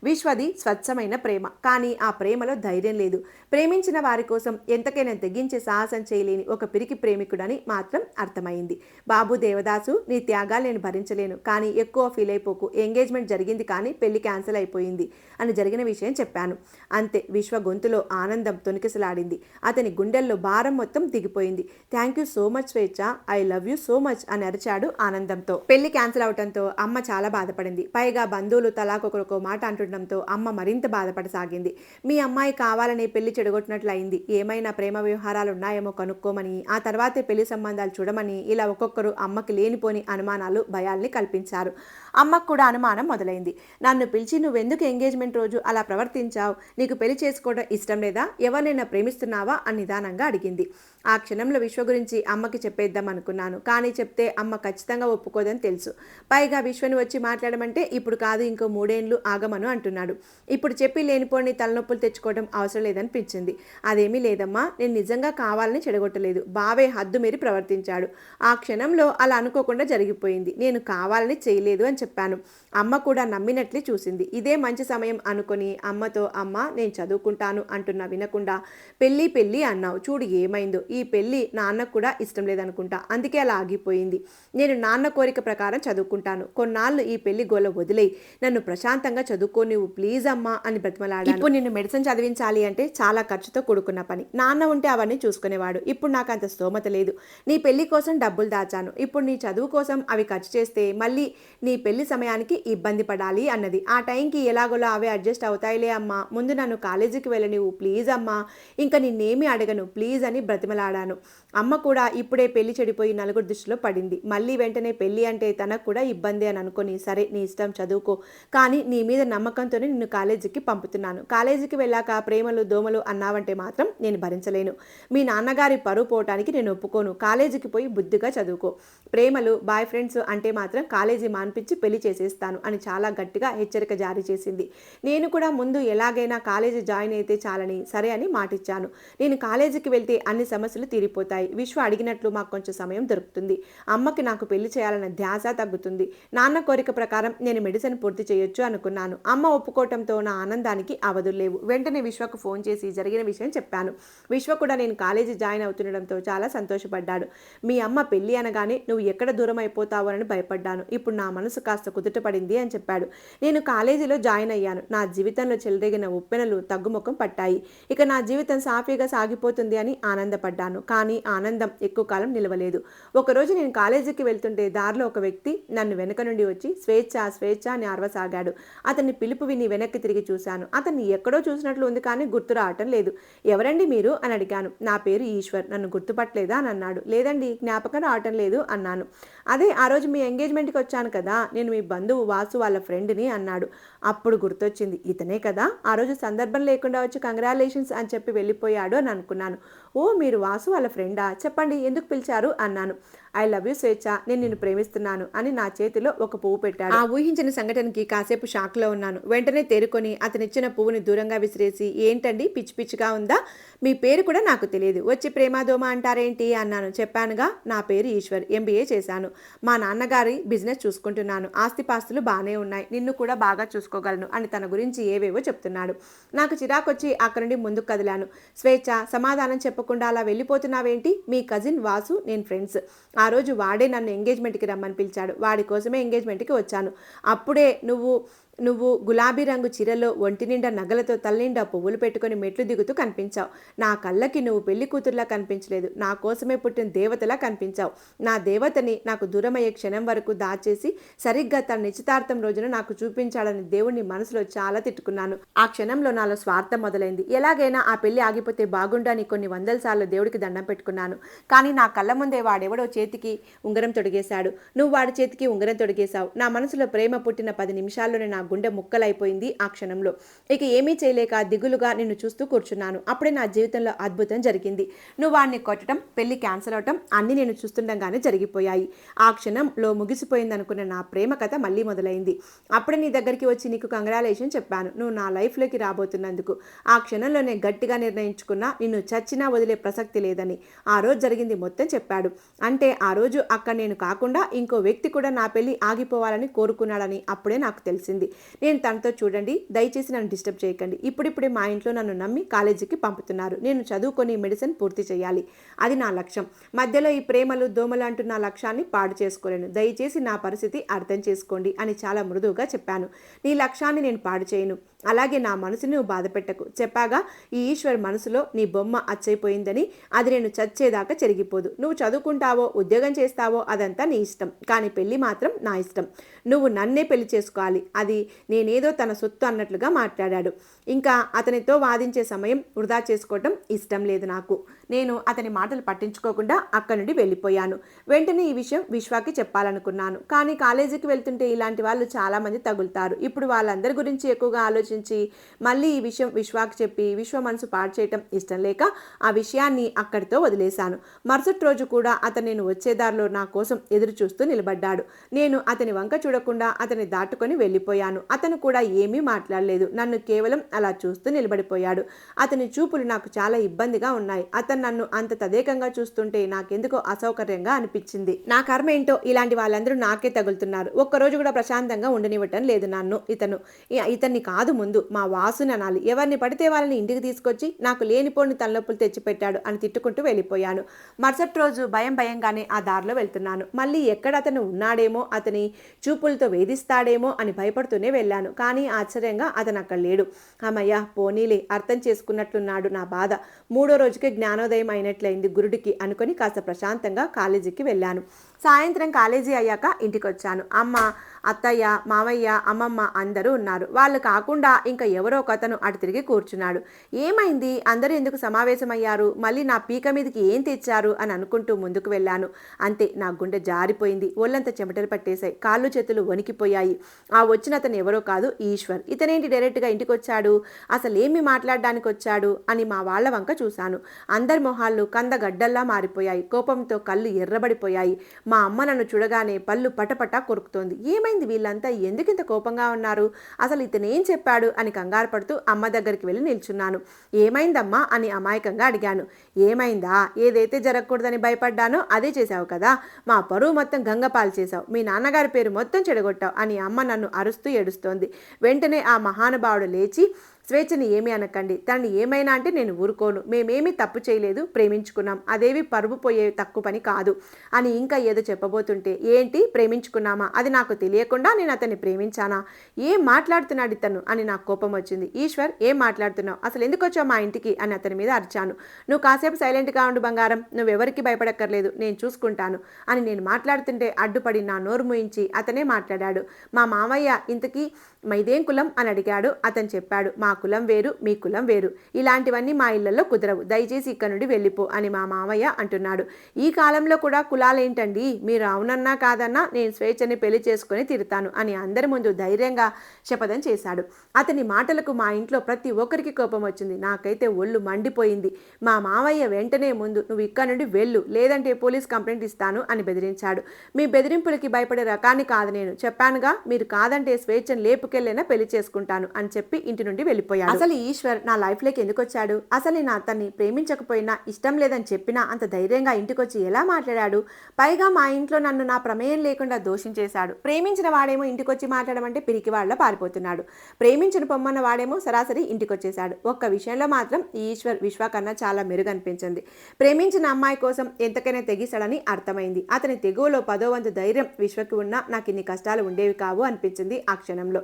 విశ్వది స్వచ్ఛమైన ప్రేమ, కానీ ఆ ప్రేమలో ధైర్యం లేదు. ప్రేమించిన వారి కోసం ఎంతకైనా తెగించే సాహసం చేయలేని ఒక పిరికి ప్రేమికుడని మాత్రం అర్థమైంది. బాబు దేవదాసు, నీ త్యాగాలు నేను భరించలేను, కానీ ఎక్కువ ఫీల్ అయిపోకు. ఎంగేజ్మెంట్ జరిగింది కానీ పెళ్లి క్యాన్సిల్ అయిపోయింది అని జరిగిన విషయం చెప్పాను. అంతే, విశ్వ గొంతులో ఆనందం తొణికిసలాడింది. అతని గుండెల్లో భారం మొత్తం దిగిపోయింది. థ్యాంక్ యూ సో మచ్ స్వేచ్ఛ, I love you so much అని అరిచాడు ఆనందంతో. పెళ్లి క్యాన్సిల్ అవడంతో అమ్మ చాలా బాధపడింది. పైగా బంధువులు తలాకొకరికో మాట అంటుండడంతో అమ్మ మరింత బాధపడసాగింది. మీ అమ్మాయి కావాలనే పెళ్లి చెడగొట్టినట్లయింది. ఏమైనా ప్రేమ వ్యవహారాలు ఉన్నాయేమో కనుక్కోమని, ఆ తర్వాతే పెళ్లి సంబంధాలు చూడమని ఇలా ఒక్కొక్కరు అమ్మకి లేనిపోని అనుమానాలు, భయాల్ని కల్పించారు. అమ్మకు కూడా అనుమానం మొదలైంది. నన్ను పిలిచి నువ్వెందుకు ఎంగేజ్మెంట్ రోజు అలా ప్రవర్తించావు? నీకు పెళ్లి చేసుకోవడం ఇష్టం లేదా? ఎవరినైనా ప్రేమిస్తున్నావా అని నిదానంగా అడిగింది. ఆ క్షణంలో విశ్వ గురించి అమ్మకి చెప్పేద్దాం అనుకున్నాను. కానీ చెప్తే అమ్మ ఖచ్చితంగా ఒప్పుకోదని తెలుసు. పైగా విశ్వని వచ్చి మాట్లాడమంటే ఇప్పుడు కాదు, ఇంకో 3 ఏళ్ళు ఆగమను అంటున్నాడు. ఇప్పుడు చెప్పి లేనిపోని తలనొప్పులు తెచ్చుకోవడం అవసరం లేదనిపించింది. అదేమీ లేదమ్మా, నేను నిజంగా కావాలని చెడగొట్టలేదు. బావే హద్దు మీరి ప్రవర్తించాడు. ఆ క్షణంలో అలా అనుకోకుండా జరిగిపోయింది. నేను కావాలని చేయలేదు అని చెప్పాను. అమ్మ కూడా నమ్మినట్లే చూసింది. ఇదే మంచి సమయం అనుకుని అమ్మతో, అమ్మ నేను చదువుకుంటాను అంటున్నా వినకుండా పెళ్ళి పెళ్ళి అన్నావు, చూడు ఏమైందో. ఈ పెళ్ళి నాన్నకు కూడా ఇష్టం లేదనుకుంటా, అందుకే అలా ఆగిపోయింది. నేను నాన్న కోరిక ప్రకారం చదువుకుంటాను, కొన్నాళ్ళు ఈ పెళ్లి గోల వదిలేయి, నన్ను ప్రశాంతంగా చదువుకో నువ్వు ప్లీజ్ అమ్మా అని బ్రతిమలాడాను. ఇప్పుడు నిన్ను మెడిసిన్ చదివించాలి అంటే చాలా ఖర్చుతో కూడుకున్న పని. నాన్న ఉంటే అవన్నీ చూసుకునేవాడు. ఇప్పుడు నాకు అంత స్తోమత లేదు. నీ పెళ్లి కోసం డబ్బులు దాచాను, ఇప్పుడు నీ చదువు కోసం అవి ఖర్చు చేస్తే మళ్ళీ నీ పెళ్లి సమయానికి ఇబ్బంది పడాలి అన్నది. ఆ టైంకి ఎలాగోలా అవే అడ్జస్ట్ అవుతాయిలే అమ్మా, ముందు నన్ను కాలేజీకి వెళ్ళనివ్వు ప్లీజ్ అమ్మా, ఇంకా నిన్నేమీ అడగను ప్లీజ్ అని బ్రతిమలాడాను. అమ్మ కూడా ఇప్పుడే పెళ్లి చెడిపోయి నలుగురు దృష్టిలో పడింది. మళ్ళీ వెంటనే పెళ్లి అంటే తనకు కూడా ఇబ్బంది అని అనుకుని, సరే నీ ఇష్టం చదువుకో, కానీ నీ మీద నమ్మకంతోనే నిన్ను కాలేజీకి పంపుతున్నాను. కాలేజీకి వెళ్ళాక ప్రేమలు దోమలు అన్నావంటే మాత్రం నేను భరించలేను. మీ నాన్నగారి పరువు పోవటానికి నేను ఒప్పుకోను. కాలేజీకి పోయి బుద్ధిగా చదువుకో. ప్రేమలు బాయ్ ఫ్రెండ్స్ అంటే మాత్రం కాలేజీ మాన్పించి పెళ్లి చేసేస్తాను అని చాలా గట్టిగా హెచ్చరిక జారీ చేసింది. నేను కూడా ముందు ఎలాగైనా కాలేజీ జాయిన్ అయితే చాలని సరే అని మాటిచ్చాను. నేను కాలేజీకి వెళ్తే అన్ని సమస్యలు తీరిపోతాయి. విశ్వ అడిగినట్లు మాకు కొంచెం సమయం దొరుకుతుంది. అమ్మకి నాకు పెళ్లి చేయాలన్న ధ్యాస తగ్గుతుంది. నాన్న కోరిక ప్రకారం నేను మెడిసిన్ పూర్తి చేయొచ్చు అనుకున్నాను. అమ్మ ఒప్పుకోవటంతో నా ఆనందానికి అవధులు లేవు. వెంటనే విశ్వకు ఫోన్ చేసి జరిగిన విషయం చెప్పాను. విశ్వ కూడా నేను కాలేజీ జాయిన్ అవుతుండడంతో చాలా సంతోషపడ్డాడు. మీ అమ్మ పెళ్లి అనగానే నువ్వు ఎక్కడ దూరం అయిపోతావు అని భయపడ్డాను. ఇప్పుడు నా మనసు కాస్త కుదుటపడింది అని చెప్పాడు. నేను కాలేజీలో జాయిన్ అయ్యాను. నా జీవితంలో చెలరేగిన ఉప్పెనలు తగ్గుముఖం పట్టాయి. ఇక నా జీవితం సాఫీగా సాగిపోతుంది అని ఆనందపడ్డాను. కానీ ఆనందం ఎక్కువ కాలం నిలవలేదు. ఒకరోజు నేను కాలేజీకి వెళ్తుంటే దారిలో ఒక వ్యక్తి నన్ను వెనక నుండి వచ్చి స్వేచ్ఛ స్వేచ్ఛ అని అరవసాగాడు. అతన్ని పిలుపు విని వెనక్కి తిరిగి చూశాను. అతన్ని ఎక్కడో చూసినట్లు ఉంది కానీ గుర్తు రావటం లేదు. ఎవరండి మీరు అని అడిగాను. నా పేరు ఈశ్వర్, నన్ను గుర్తుపట్టలేదా అని అన్నాడు. లేదండి, జ్ఞాపకం రావటం లేదు అన్నాను. అదే ఆ రోజు మీ ఎంగేజ్మెంట్కి వచ్చాను కదా, నేను మీ బంధువు వాసు వాళ్ళ ఫ్రెండ్ని అన్నాడు. అప్పుడు గుర్తొచ్చింది, ఇతనే కదా ఆ రోజు సందర్భం లేకుండా వచ్చి కంగ్రాచులేషన్స్ అని చెప్పి వెళ్ళిపోయాడు అని అనుకున్నాను. ఓ మీరు వాసు వాళ్ళ ఫ్రెండా, చెప్పండి ఎందుకు పిలిచారు అన్నాను. ఐ లవ్ యూ స్వేచ్ఛ, నేను నిన్ను ప్రేమిస్తున్నాను అని నా చేతిలో ఒక పువ్వు పెట్టాడు. ఆ ఊహించిన సంఘటనకి కాసేపు షాక్లో ఉన్నాను. వెంటనే తేరుకొని అతనిచ్చిన పువ్వుని దూరంగా విసిరేసి, ఏంటండి పిచ్చి పిచ్చిగా ఉందా, మీ పేరు కూడా నాకు తెలియదు, వచ్చి ప్రేమాదోమ అంటారేంటి అన్నాను. చెప్పానుగా నా పేరు ఈశ్వర్, ఎంబీఏ చేశాను, మా నాన్నగారి బిజినెస్ చూసుకుంటున్నాను, ఆస్తిపాస్తులు బాగానే ఉన్నాయి, నిన్ను కూడా బాగా చూసుకోగలను అని తన గురించి ఏవేవో చెప్తున్నాడు. నాకు చిరాకొచ్చి అక్కడి నుండి ముందుకు కదిలాను. స్వేచ్ఛ, సమాధానం చెప్పకుండా అలా వెళ్ళిపోతున్నావేంటి, మీ కజిన్ వాసు నేను ఫ్రెండ్స్, ఆ రోజు వాడే నన్ను ఎంగేజ్మెంట్కి రమ్మని పిలిచాడు, వాడి కోసమే ఎంగేజ్మెంట్కి వచ్చాను. అప్పుడే నువ్వు గులాబీ రంగు చీరలో ఒంటి నిండా నగలతో తల్లిండా పువ్వులు పెట్టుకొని మెట్లు దిగుతూ కనిపించావు. నా కళ్ళకి నువ్వు పెళ్లి కూతురులా కనిపించలేదు, నా కోసమే పుట్టిన దేవతలా కనిపించావు. నా దేవతని నాకు దూరమయ్యే క్షణం వరకు దాచేసి సరిగ్గా తన నిశ్చితార్థం రోజున నాకు చూపించాడని దేవుణ్ణి మనసులో చాలా తిట్టుకున్నాను. ఆ క్షణంలో నాలో స్వార్థం మొదలైంది. ఎలాగైనా ఆ పెళ్లి ఆగిపోతే బాగుండని కొన్ని వందల సార్లు దేవుడికి దండం పెట్టుకున్నాను. కానీ నా కళ్ళ ముందే వాడెవడో చేతికి ఉంగరం తొడిగేశాడు. నువ్వు వాడి చేతికి ఉంగరం తొడిగేశావు. నా మనసులో ప్రేమ పుట్టిన 10 నిమిషాల్లోనే నా గుండె ముక్కలైపోయింది. ఆ క్షణంలో ఇక ఏమీ చేయలేక దిగులుగా నిన్ను చూస్తూ కూర్చున్నాను. అప్పుడే నా జీవితంలో అద్భుతం జరిగింది. నువ్వు వాడిని కొట్టడం, పెళ్లి క్యాన్సిల్ అవటం అన్నీ నేను చూస్తుండగానే జరిగిపోయాయి. ఆ క్షణంలో ముగిసిపోయింది అనుకున్న నా ప్రేమ కథ మళ్ళీ మొదలైంది. అప్పుడే నీ దగ్గరికి వచ్చి నీకు కంగ్రాచులేషన్ చెప్పాను, నువ్వు నా లైఫ్లోకి రాబోతున్నందుకు. ఆ క్షణంలోనే గట్టిగా నిర్ణయించుకున్నా నిన్ను చచ్చినా వదిలే ప్రసక్తి లేదని. ఆ రోజు జరిగింది మొత్తం చెప్పాడు. అంటే ఆ రోజు అక్కడ నేను కాకుండా ఇంకో వ్యక్తి కూడా నా పెళ్లి ఆగిపోవాలని కోరుకున్నాడని అప్పుడే నాకు తెలిసింది. నేను తనతో, చూడండి దయచేసి నన్ను డిస్టర్బ్ చేయకండి, ఇప్పుడిప్పుడే మా ఇంట్లో నన్ను నమ్మి కాలేజీకి పంపుతున్నారు, నేను చదువుకొని మెడిసిన్ పూర్తి చేయాలి, అది నా లక్ష్యం. మధ్యలో ఈ ప్రేమలు దోమలు అంటూ నా లక్ష్యాన్ని పాడు చేసుకోలేను, దయచేసి నా పరిస్థితి అర్థం చేసుకోండి అని చాలా మృదువుగా చెప్పాను. నీ లక్ష్యాన్ని నేను పాడు చేయను, అలాగే నా మనసుని నువ్వు బాధపెట్టకు. చెప్పాగా ఈ ఈశ్వర్ మనసులో నీ బొమ్మ అచ్చైపోయిందని, అది నేను చచ్చేదాకా చెరిగిపోదు. నువ్వు చదువుకుంటావో ఉద్యోగం చేస్తావో అదంతా నీ ఇష్టం, కానీ పెళ్ళి మాత్రం నా ఇష్టం. నువ్వు నన్నే పెళ్లి చేసుకోవాలి, అది నేనేదో తన సొత్తు అన్నట్లుగా మాట్లాడాడు. ఇంకా అతనితో వాదించే సమయం వృధా చేసుకోవటం ఇష్టం లేదు నాకు. నేను అతని మాటలు పట్టించుకోకుండా అక్కడి నుండి వెళ్ళిపోయాను. వెంటనే ఈ విషయం విశ్వాకి చెప్పాలనుకున్నాను, కానీ కాలేజీకి వెళ్తుంటే ఇలాంటి వాళ్ళు చాలామంది తగులుతారు. ఇప్పుడు వాళ్ళందరి గురించి ఎక్కువగా ఆలోచించి ఆలోచించి మళ్ళీ ఈ విషయం విశ్వాకి చెప్పి విశ్వ మనసు పాడు చేయటం ఇష్టం లేక ఆ విషయాన్ని అక్కడితో వదిలేశాను. మరుసటి రోజు కూడా అతను నేను వచ్చేదారిలో నా కోసం ఎదురు చూస్తూ నిలబడ్డాడు. నేను అతని వంక చూడకుండా అతన్ని దాటుకొని వెళ్ళిపోయాను. అతను కూడా ఏమీ మాట్లాడలేదు. నన్ను కేవలం అలా చూస్తూ నిలబడిపోయాడు. అతని చూపులు నాకు చాలా ఇబ్బందిగా ఉన్నాయి. అతను నన్ను అంత తదేకంగా చూస్తుంటే నాకెందుకో అసౌకర్యంగా అనిపించింది. నా కర్మ ఏంటో ఇలాంటి వాళ్ళందరూ నాకే తగులుతున్నారు. ఒక్కరోజు కూడా ప్రశాంతంగా ఉండనివ్వటం లేదు నన్ను. ఇతన్ని కాదు ముందు మా వాసుని అనాలి. ఎవరిని పడితే వాళ్ళని ఇంటికి తీసుకొచ్చి నాకు లేనిపోని తలనొప్పులు తెచ్చిపెట్టాడు అని తిట్టుకుంటూ వెళ్ళిపోయాను. మరుసటి రోజు భయంగానే ఆ దారిలో వెళ్తున్నాను. మళ్ళీ ఎక్కడ అతను ఉన్నాడేమో, అతని చూపులతో వేధిస్తాడేమో అని భయపడుతూనే వెళ్ళాను. కానీ ఆశ్చర్యంగా అతను అక్కడ లేడు. అమ్మయ్య, పోనీలే, అర్థం చేసుకున్నట్లున్నాడు నా బాధ. 3వ రోజుకే జ్ఞానోదయం అయినట్లయింది గురుడికి అనుకొని కాస్త ప్రశాంతంగా కాలేజీకి వెళ్ళాను. సాయంత్రం కాలేజీ అయ్యాక ఇంటికి వచ్చాను. అమ్మ, అత్తయ్య, మామయ్య, అమ్మమ్మ అందరూ ఉన్నారు. వాళ్ళు కాకుండా ఇంకా ఎవరో ఒకతను అటు తిరిగి కూర్చున్నాడు. ఏమైంది, అందరూ ఎందుకు సమావేశమయ్యారు, మళ్ళీ నా పీక మీదకి ఏం తెచ్చారు అని అనుకుంటూ ముందుకు వెళ్ళాను. అంతే, నా గుండె జారిపోయింది. ఒళ్ళంతా చెమటలు పట్టేశాయి. కాళ్ళు చేతులు వణికిపోయాయి. ఆ వచ్చిన అతను ఎవరో కాదు, ఈశ్వర్. ఇతనేంటి డైరెక్ట్గా ఇంటికి వచ్చాడు, అసలు ఏమి మాట్లాడడానికి వచ్చాడు అని మా వాళ్ళ వంక చూశాను. అందరి మొహాళ్ళు కందగడ్డల్లా మారిపోయాయి. కోపంతో కళ్ళు ఎర్రబడిపోయాయి. మా అమ్మ నన్ను చూడగానే పళ్ళు పటపటా కొరుకుతోంది. ఏమైంది, వీళ్ళంతా ఎందుకింత కోపంగా ఉన్నారు, అసలు ఇతనేం చెప్పాడు అని కంగారు పడుతూ అమ్మ దగ్గరికి వెళ్ళి నిల్చున్నాను. ఏమైందమ్మా అని అమాయకంగా అడిగాను. ఏమైందా, ఏదైతే జరగకూడదని భయపడ్డానో అదే చేశావు కదా, మా పరువు మొత్తం గంగపాలు చేశావు, మీ నాన్నగారి పేరు మొత్తం చెడగొట్టావు అని అమ్మ నన్ను అరుస్తూ ఏడుస్తోంది. వెంటనే ఆ మహానుభావుడు లేచి, స్వేచ్ఛని ఏమీ అనకండి, తనని ఏమైనా అంటే నేను ఊరుకోను, మేమేమీ తప్పు చేయలేదు, ప్రేమించుకున్నాం, అదేవి పరువు పోయే తక్కువ పని కాదు అని ఇంకా ఏదో చెప్పబోతుంటే, ఏంటి ప్రేమించుకున్నామా, అది నాకు తెలియకుండా నేను అతన్ని ప్రేమించానా, ఏం మాట్లాడుతున్నాడు ఇతను అని నాకు కోపం వచ్చింది. ఈశ్వర్, ఏం మాట్లాడుతున్నావు, అసలు ఎందుకు వచ్చావు మా ఇంటికి అని అతని మీద అరిచాను. నువ్వు కాసేపు సైలెంట్గా ఉండు బంగారం, నువ్వెవరికి భయపడక్కర్లేదు, నేను చూసుకుంటాను అని నేను మాట్లాడుతుంటే అడ్డుపడి నా నోరు మూయించి అతనే మాట్లాడాడు. మా మామయ్య ఇంతకీ మైదేం కులం అని అడిగాడు. అతను చెప్పాడు, మా కులం వేరు, మీ కులం వేరు, ఇలాంటివన్నీ మా ఇళ్లలో కుదరవు, దయచేసి ఇక్కడ నుండి వెళ్ళిపో అని మా మామయ్య అంటున్నాడు. ఈ కాలంలో కూడా కులాలేంటండి, మీరు అవునన్నా కాదన్నా నేను స్వేచ్ఛని పెళ్లి చేసుకుని తిరుతాను అని అందరి ముందు ధైర్యంగా శపథం చేశాడు. అతని మాటలకు మా ఇంట్లో ప్రతి ఒక్కరికి కోపం వచ్చింది. నాకైతే ఒళ్ళు మండిపోయింది. మా మామయ్య వెంటనే ముందు, నువ్వు ఇక్కడ నుండి వెళ్ళు, లేదంటే పోలీస్ కంప్లైంట్ ఇస్తాను అని బెదిరించాడు. మీ బెదిరింపులకి భయపడే రకాన్ని కాదు నేను, చెప్పానుగా, మీరు కాదంటే స్వేచ్ఛను లేపుకెళ్ళైనా పెళ్లి చేసుకుంటాను అని చెప్పి ఇంటి నుండి వెళ్ళిపోయాడు. అసలు ఈశ్వర్ నా లైఫ్లోకి ఎందుకు వచ్చాడు, అసలు నేను అతన్ని ప్రేమించకపోయినా, ఇష్టం లేదని చెప్పినా అంత ధైర్యంగా ఇంటికొచ్చి ఎలా మాట్లాడాడు, పైగా మా ఇంట్లో నన్ను నా ప్రమేయం లేకుండా దోషించేశాడు. ప్రేమించిన వాడేమో ఇంటికొచ్చి మాట్లాడమంటే పిరికి వాళ్ళ పారిపోతున్నాడు, ప్రేమించిన పొమ్మన్న వాడేమో సరాసరి ఇంటికొచ్చేశాడు. ఒక్క విషయంలో మాత్రం ఈశ్వర్ విశ్వ కన్నా చాలా మెరుగనిపించింది. ప్రేమించిన అమ్మాయి కోసం ఎంతకైనా తెగిస్తాడని అర్థమైంది. అతని తెగువలో 10వ వంతు ధైర్యం విశ్వకి ఉన్నా నాకు ఇన్ని కష్టాలు ఉండేవి కావు అనిపించింది ఆ క్షణంలో.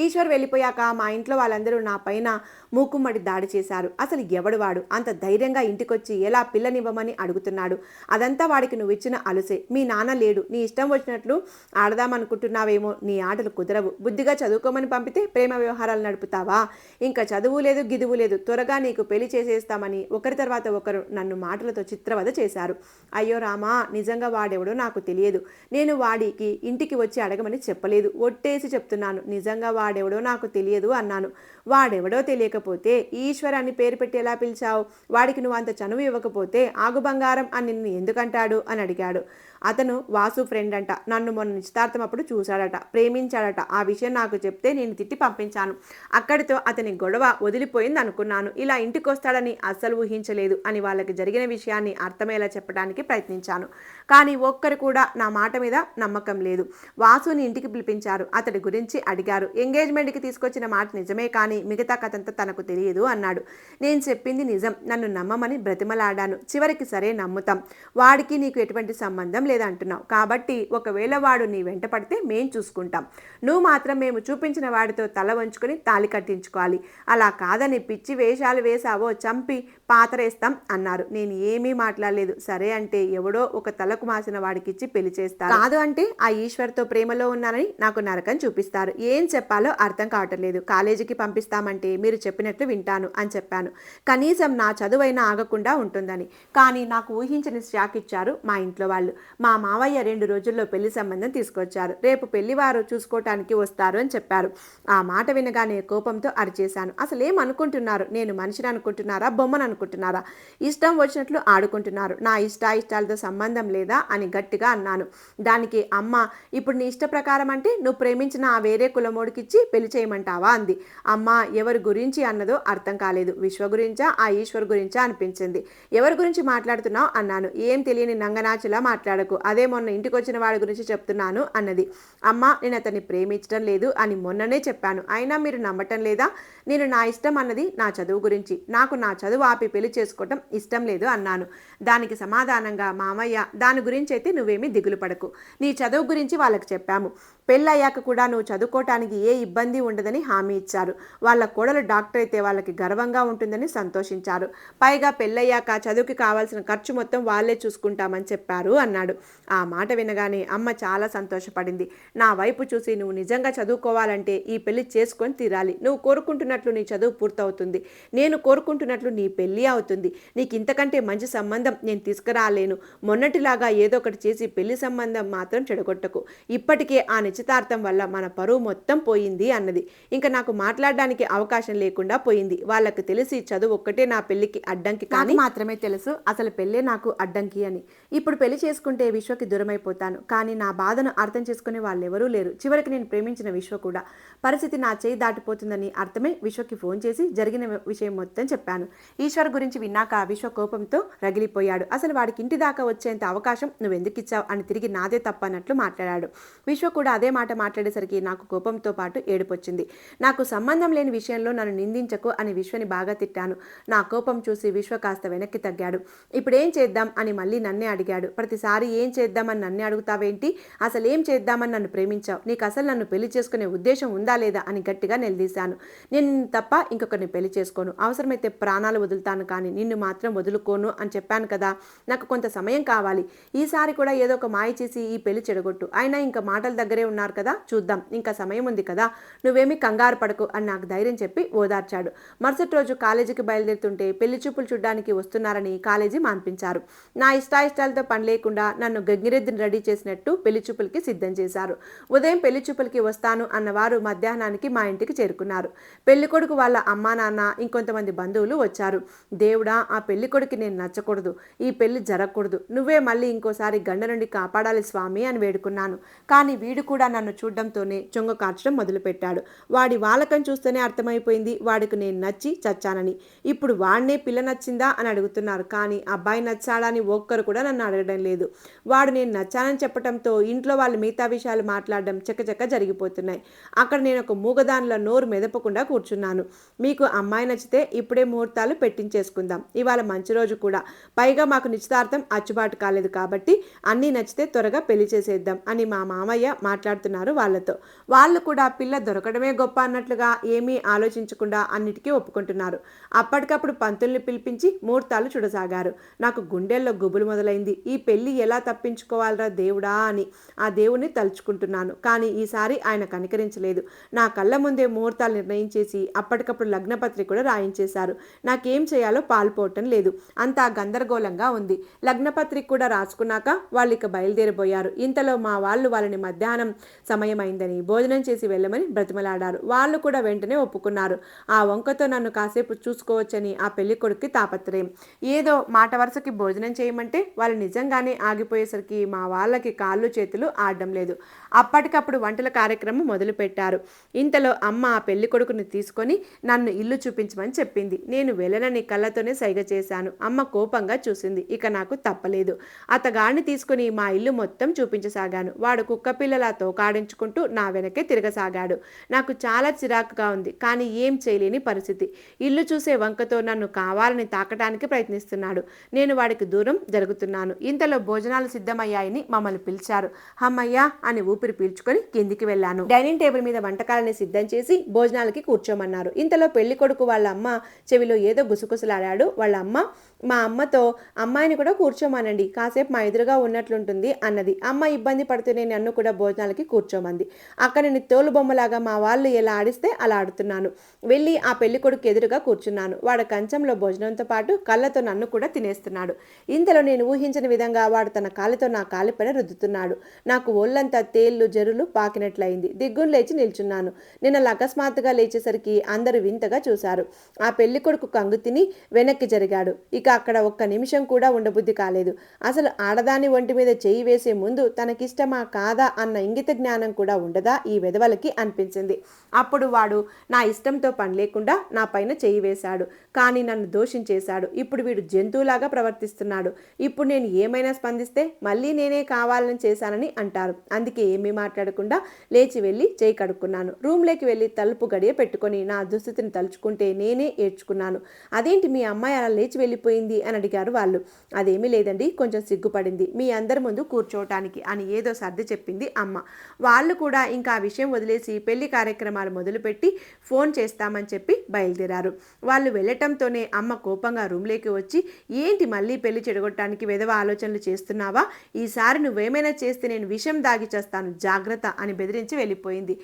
ఈశ్వర్ వెళ్ళిపోయాక మా ఇంట్లో వాళ్ళందరూ నా పైన మూకుమ్మడి దాడి చేశారు. అసలు ఎవడు వాడు, అంత ధైర్యంగా ఇంటికొచ్చి ఎలా పిల్లనివ్వమని అడుగుతున్నాడు, అదంతా వాడికి నువ్వు ఇచ్చిన అలుసే, మీ నాన్న లేడు, నీ ఇష్టం వచ్చినట్లు ఆడదామనుకుంటున్నావేమో, నీ ఆటలు కుదరవు, బుద్ధిగా చదువుకోమని పంపితే ప్రేమ వ్యవహారాలు నడుపుతావా, ఇంకా చదువు లేదు గిదువు లేదు, త్వరగా నీకు పెళ్లి చేసేస్తామని ఒకరి తర్వాత ఒకరు నన్ను మాటలతో చిత్రవద చేశారు. అయ్యో రామా, నిజంగా వాడెవడో నాకు తెలియదు, నేను వాడికి ఇంటికి వచ్చి అడగమని చెప్పలేదు, ఒట్టేసి చెప్తున్నాను, నిజంగా వాడెవడో నాకు తెలియదు అన్నాను. వాడెవడో తెలియకపోతే ఈశ్వర్ అని పేరు పెట్టి ఎలా పిలిచావు, వాడికి నువ్వు అంత చనువు ఇవ్వకపోతే ఆగు బంగారం అని నిన్ను ఎందుకంటాడు అని అడిగాడు. అతను వాసు ఫ్రెండ్ అంట, నన్ను మొన్న నిశ్చితార్థం అప్పుడు చూశాడట, ప్రేమించాడట, ఆ విషయం నాకు చెప్తే నేను తిట్టి పంపించాను, అక్కడితో అతని గొడవ వదిలిపోయింది అనుకున్నాను, ఇలా ఇంటికి వస్తాడని అస్సలు ఊహించలేదు అని వాళ్ళకి జరిగిన విషయాన్ని అర్థమయ్యేలా చెప్పడానికి ప్రయత్నించాను. కానీ ఒక్కరు కూడా నా మాట మీద నమ్మకం లేదు. వాసుని ఇంటికి పిలిపించారు, అతడి గురించి అడిగారు, ఎంగేజ్మెంట్కి తీసుకొచ్చిన మాట నిజమే కానీ మిగతా కథంతా తనకు తెలియదు అన్నాడు. నేను చెప్పింది నిజం, నన్ను నమ్మమని బ్రతిమలాడాను. చివరికి సరే నమ్ముతాం, వాడికి నీకు ఎటువంటి సంబంధం లేదంటున్నావు, కాబట్టి ఒకవేళ వాడు నీ వెంట పడితే మేం చూసుకుంటాం, నువ్వు మాత్రం మేము చూపించిన వాడితో తల వంచుకొని తాళి కట్టించుకోవాలి, అలా కాదని పిచ్చి వేషాలు వేసావో చంపి పాతరేస్తాం అన్నారు. నేను ఏమీ మాట్లాడలేదు. సరే అంటే ఎవడో ఒక తలకు మాసిన వాడికిచ్చి పెళ్లి చేస్తారు, కాదు అంటే ఆ ఈశ్వర్తో ప్రేమలో ఉన్నానని నాకు నరకం చూపిస్తారు, ఏం చెప్పాలో అర్థం కావటం లేదు, కాలేజీకి పంపిస్తామంటే మీరు చెప్పినట్లు వింటాను అని చెప్పాను, కనీసం నా చదువైనా ఆగకుండా ఉంటుందని. కానీ నాకు ఊహించని షాక్ ఇచ్చారు మా ఇంట్లో వాళ్ళు. మా మావయ్య 2 రోజుల్లో పెళ్లి సంబంధం తీసుకొచ్చారు. రేపు పెళ్లివారు చూసుకోవటానికి వస్తారు అని చెప్పారు. ఆ మాట వినగానే కోపంతో అరిచేశాను. అసలేం అనుకుంటున్నారు? నేను మనిషిని అనుకుంటున్నారా, బొమ్మను అనుకుంటున్నారా? ఇష్టం వచ్చినట్లు ఆడుకుంటున్నారు. నా ఇష్టాయిష్టాలతో సంబంధం లేదా అని గట్టిగా అన్నాను. దానికి అమ్మ, ఇప్పుడు నీ ఇష్ట ప్రకారం అంటే నువ్వు ప్రేమించిన ఆ వేరే కులమోడికిచ్చి పెళ్లి చేయమంటావా అంది. అమ్మ ఎవరి గురించి అన్నదో అర్థం కాలేదు. విశ్వ గురించా, ఆ ఈశ్వర్ గురించా అనిపించింది. ఎవరి గురించి మాట్లాడుతున్నావు అన్నాను. ఏం తెలియని నంగనాచిలా మాట్లాడకు, అదే మొన్న ఇంటికి వచ్చిన వాడి గురించి చెప్తున్నాను అన్నది. అమ్మ, నేను అతన్ని ప్రేమించడం లేదు అని మొన్ననే చెప్పాను, అయినా మీరు నమ్మటం లేదా? నేను నా ఇష్టం అన్నది నా చదువు గురించి, నాకు నా చదువు ఆపి పెళ్లి చేసుకోవటం ఇష్టం లేదు అన్నాను. దానికి సమాధానంగా మామయ్య, దాని గురించి అయితే నువ్వేమీ దిగులు పడకు, నీ చదువు గురించి వాళ్ళకి చెప్పాము. పెళ్ళయ్యాక కూడా నువ్వు చదువుకోవటానికి ఏ ఇబ్బంది ఉండదని హామీ ఇచ్చారు. వాళ్ళ కోడలు డాక్టర్ అయితే వాళ్ళకి గర్వంగా ఉంటుందని సంతోషించారు. పైగా పెళ్ళయ్యాక చదువుకి కావాల్సిన ఖర్చు మొత్తం వాళ్ళే చూసుకుంటామని చెప్పారు అన్నాడు. ఆ మాట వినగానే అమ్మ చాలా సంతోషపడింది. నా వైపు చూసి, నువ్వు నిజంగా చదువుకోవాలంటే ఈ పెళ్లి చేసుకొని తీరాలి. నువ్వు కోరుకుంటున్నట్లు నీ చదువు పూర్తవుతుంది, నేను కోరుకుంటున్నట్లు నీ పెళ్ళి అవుతుంది. నీకు ఇంతకంటే మంచి సంబంధం నేను తీసుకురాలేను. మొన్నటిలాగా ఏదో ఒకటి చేసి పెళ్లి సంబంధం మాత్రం చెడగొట్టకు. ఇప్పటికే ఆ నిశ్చితార్థం వల్ల మన పరువు మొత్తం పోయింది అన్నది. ఇంకా నాకు మాట్లాడడానికి అవకాశం లేకుండా పోయింది. వాళ్ళకి తెలిసి చదువు ఒక్కటే నా పెళ్లికి అడ్డంకి, కానీ మాత్రమే తెలుసు అసలు పెళ్ళే నాకు అడ్డంకి అని. ఇప్పుడు పెళ్లి చేసుకుంటే విశ్వకి దూరమైపోతాను, కానీ నా బాధను అర్థం చేసుకునే వాళ్ళెవరూ లేరు. చివరికి నేను ప్రేమించిన విశ్వ కూడా పరిస్థితి నా చేయి దాటిపోతుందని అర్థమై విశ్వకి ఫోన్ చేసి జరిగిన విషయం మొత్తం చెప్పాను. ఈశ్వర్ గురించి విన్నాక విశ్వ కోపంతో రగిలిపోయాడు. అసలు వాడికి ఇంటి దాకా వచ్చేంత అవకాశం నువ్వెందుకు ఇచ్చావు అని తిరిగి నాదే తప్పన్నట్లు మాట్లాడాడు. విశ్వ కూడా అదే మాట మాట్లాడేసరికి నాకు కోపంతో పాటు ఏడుపొచ్చింది. నాకు సంబంధం లేని విషయంలో నన్ను నిందించకు అని విశ్వని బాగా తిట్టాను. నా కోపం చూసి విశ్వ కాస్త వెనక్కి తగ్గాడు. ఇప్పుడేం చేద్దాం అని మళ్ళీ నన్నే అడిగాడు. ప్రతిసారి ఏం చేద్దామని నన్నే అడుగుతావేంటి? అసలు ఏం చేద్దామని నన్ను ప్రేమించావు? నీకు అసలు నన్ను పెళ్లి చేసుకునే ఉద్దేశం ఉందా లేదా అని గట్టిగా నిలదీశాను. నేను తప్ప ఇంకొకరిని పెళ్లి చేసుకోను, అవసరమైతే ప్రాణాలు వదులుతాను, కానీ నిన్ను మాత్రం వదులుకోను అని చెప్పాను కదా. నాకు కొంత సమయం కావాలి. ఈసారి కూడా ఏదో ఒక మాయ చేసి ఈ పెళ్లి చెడగొట్టు. అయినా ఇంకా మాటల దగ్గరే ఉన్నారు కదా, చూద్దాం, ఇంకా సమయం ఉంది కదా, నువ్వేమీ కంగారు పడకు అని నాకు ధైర్యం చెప్పి ఓదార్చాడు. మరుసటి రోజు కాలేజీకి బయలుదేరుతుంటే పెళ్లి చూపులు చూడ్డానికి వస్తున్నారని కాలేజీ మాన్పించారు. నా ఇష్టాయిష్టాలతో పని లేకుండా నన్ను గంగిరెద్దుని రెడీ చేసినట్టు పెళ్లి చూపులకి సిద్ధం చేశారు. ఉదయం పెళ్లి చూపులకి వస్తాను అన్నవారు మధ్యాహ్నానికి మా ఇంటికి చేరుకున్నారు. పెళ్లి కొడుకు వాళ్ళ అమ్మా నాన్న, ఇంకొంతమంది బంధువులు వచ్చారు. దేవుడా, ఆ పెళ్లి కొడుకు నేను నచ్చకూడదు, ఈ పెళ్లి జరగకూడదు, నువ్వే మళ్ళీ ఇంకోసారి గండ నుండి కాపాడాలి స్వామి అని వేడుకున్నాను. కానీ వీడు కూడా నన్ను చూడడంతోనే చొంగ కార్చడం మొదలుపెట్టాడు. వాడి వాలకం చూస్తేనే అర్థమైపోయింది వాడికి నేను నచ్చి చచ్చానని. ఇప్పుడు వాడినే పిల్ల నచ్చిందా అని అడుగుతున్నారు, కానీ అబ్బాయి నచ్చాడా అని ఒక్కరు కూడా నన్ను అడగడం లేదు. వాడు నేను నచ్చానని చెప్పడంతో ఇంట్లో వాళ్ళు మిగతా విషయాలు మాట్లాడడం చకచక జరిగిపోతున్నాయి. అక్కడ నేను ఒక మూగదానిలో నోరు మెదపకుండా కూర్చున్నాను. మీకు అమ్మాయి నచ్చితే ఇప్పుడే ముహూర్తాలు పెట్టించేసుకుందాం, ఇవాళ మంచి రోజు కూడా, పైగా మాకు నిశ్చితార్థం అచ్చుబాటు కాలేదు కాబట్టి అన్నీ నచ్చితే త్వరగా పెళ్లి చేసేద్దాం అని మా మామయ్య మాట్లాడుతున్నారు వాళ్ళతో. వాళ్ళు కూడా పిల్ల దొరకడమే గొప్ప అన్నట్లుగా ఏమీ ఆలోచించకుండా అన్నిటికీ ఒప్పుకుంటున్నారు. అప్పటికప్పుడు పంతుల్ని పిలిపించి ముహూర్తాలు చూడసాగారు. నాకు గుండెల్లో గుబులు మొదలైంది. ఈ పెళ్లి ఎలా తప్పించుకోవాలరా దేవుడా అని ఆ దేవుణ్ణి తలుచుకుంటున్నాను. కానీ ఈసారి ఆయన కనికరించలేదు. నా కళ్ళ ముందే ముహూర్తాలు నిర్ణయించేసి అప్పటికప్పుడు లగ్నపత్రిక కూడా రాయించేశారు. నాకేం చేయాలో పాల్పోవటం లేదు, అంతా గందరగోళంగా ఉంది. లగ్నపత్రిక కూడా రాసుకున్నాక వాళ్ళు ఇక బయలుదేరిపోయారు. ఇంతలో మా వాళ్ళు వాళ్ళని మధ్యాహ్నం సమయం అయిందని భోజనం చేసి వెళ్ళమని బ్రతిమలాడారు. వాళ్ళు కూడా వెంటనే ఒప్పుకున్నారు. ఆ వంకతో నన్ను కాసేపు చూసుకోవచ్చని ఆ పెళ్లి కొడుక్కి తాపత్రయం. ఏదో మాట వరుసకి భోజనం చేయమంటే వాళ్ళు నిజంగానే ఆగిపోయేసరికి మా వాళ్ళకి కాళ్ళు చేతులు ఆడడం లేదు. అప్పటికప్పుడు వంటల కార్యక్రమం మొదలుపెట్టారు. ఇంతలో అమ్మ ఆ పెళ్లి కొడుకుని తీసుకొని నన్ను ఇల్లు చూపించమని చెప్పింది. నేను వెళ్ళనని కళ్ళతోనే సైగ చేశాను. అమ్మ కోపంగా చూసింది. ఇక నాకు తప్పలేదు. అతగాడిని తీసుకుని మా ఇల్లు మొత్తం చూపించసాగాను. వాడు కుక్క పిల్లలా తోకాడించుకుంటూ నా వెనకే తిరగసాగాడు. నాకు చాలా చిరాకుగా ఉంది, కానీ ఏం చేయలేని పరిస్థితి. ఇల్లు చూసే వంకతో నన్ను కావాలని తాకటానికి ప్రయత్నిస్తున్నాడు. నేను వాడికి దూరం జరుగుతున్నాను. ఇంతలో భోజనాలు సిద్ధమయ్యాయని మమ్మల్ని పిలిచారు. అమ్మయ్యా అని ఊపిరి పీల్చుకొని కిందికి వెళ్ళాను. డైనింగ్ టేబుల్ మీద వంటకాలని సిద్ధం చేసి భోజనాలకి కూర్చోమన్నారు. ఇంతలో పెళ్లి కొడుకు వాళ్ళ అమ్మ చెవిలో ఏదో గుసగుసలాడాడు. వాళ్ళ అమ్మ మా అమ్మతో, అమ్మాయిని కూడా కూర్చోమానండి, కాసేపు మా ఎదురుగా ఉన్నట్లుంటుంది అన్నది. అమ్మ ఇబ్బంది పడుతూనే నన్ను కూడా భోజనాలకి పక్కకి కూర్చోమంది. అక్కడ నేను తోలుబొమ్మలాగా మా వాళ్ళు ఎలా ఆడిస్తే అలా ఆడుతున్నాను. వెళ్ళి ఆ పెళ్లి కొడుకు ఎదురుగా కూర్చున్నాను. వాడు కంచంలో భోజనంతో పాటు కళ్ళతో నన్ను కూడా తినేస్తున్నాడు. ఇంతలో నేను ఊహించని విధంగా వాడు తన కాలితో నా కాలిపైన రుద్దుతున్నాడు. నాకు ఒళ్ళంతా తేళ్లు జరులు పాకినట్లయింది. దిగ్గున లేచి నిల్చున్నాను. నేను అలా అకస్మాత్తుగా లేచేసరికి అందరూ వింతగా చూశారు. ఆ పెళ్లి కొడుకు కంగు తిని వెనక్కి జరిగాడు. ఇక అక్కడ ఒక్క నిమిషం కూడా ఉండబుద్ధి కాలేదు. అసలు ఆడదాని ఒంటి మీద చేయి వేసే ముందు తనకిష్టమా కాదా అన్న ఇంగిత జ్ఞానం కూడా ఉండదా ఈ వెధవలకి అనిపించింది. అప్పుడు వాడు నా ఇష్టంతో పని లేకుండా నా పైన చేయి వేశాడు. కానీ నన్ను దోషించేశాడు. ఇప్పుడు వీడు జంతువులాగా ప్రవర్తిస్తున్నాడు. ఇప్పుడు నేను ఏమైనా స్పందిస్తే మళ్ళీ నేనే కావాలని చేశానని అంటారు. అందుకే ఏమీ మాట్లాడకుండా లేచి వెళ్ళి చేయి కడుక్కున్నాను. రూమ్లోకి వెళ్ళి తలుపు గడియ పెట్టుకొని నా దుస్థితిని తలుచుకుంటే నేనే ఏడ్చుకున్నాను. అదేంటి మీ అమ్మాయి అలా లేచి వెళ్ళిపోయింది అని అడిగారు వాళ్ళు. అదేమీ లేదండి, కొంచెం సిగ్గుపడింది మీ అందరి ముందు కూర్చోవటానికి అని ఏదో సర్ది చెప్పింది అమ్మ. వాళ్ళు కూడా ఇంకా ఆ విషయం వదిలేసి పెళ్లి కార్యక్రమాలు మొదలుపెట్టి ఫోన్ చేస్తామని చెప్పి బయలుదేరారు. వాళ్ళు వెళ్ళటంతోనే అమ్మ కోపంగా రూమ్లోకి వచ్చి, ఏంటి మళ్ళీ పెళ్లి చెడగొట్టడానికి వెధవ ఆలోచనలు చేస్తున్నావా? ఈసారి నువ్వేమైనా చేస్తే నేను విషం దాగి చేస్తాను, జాగ్రత్త అని బెదిరించి వెళ్ళిపోయింది.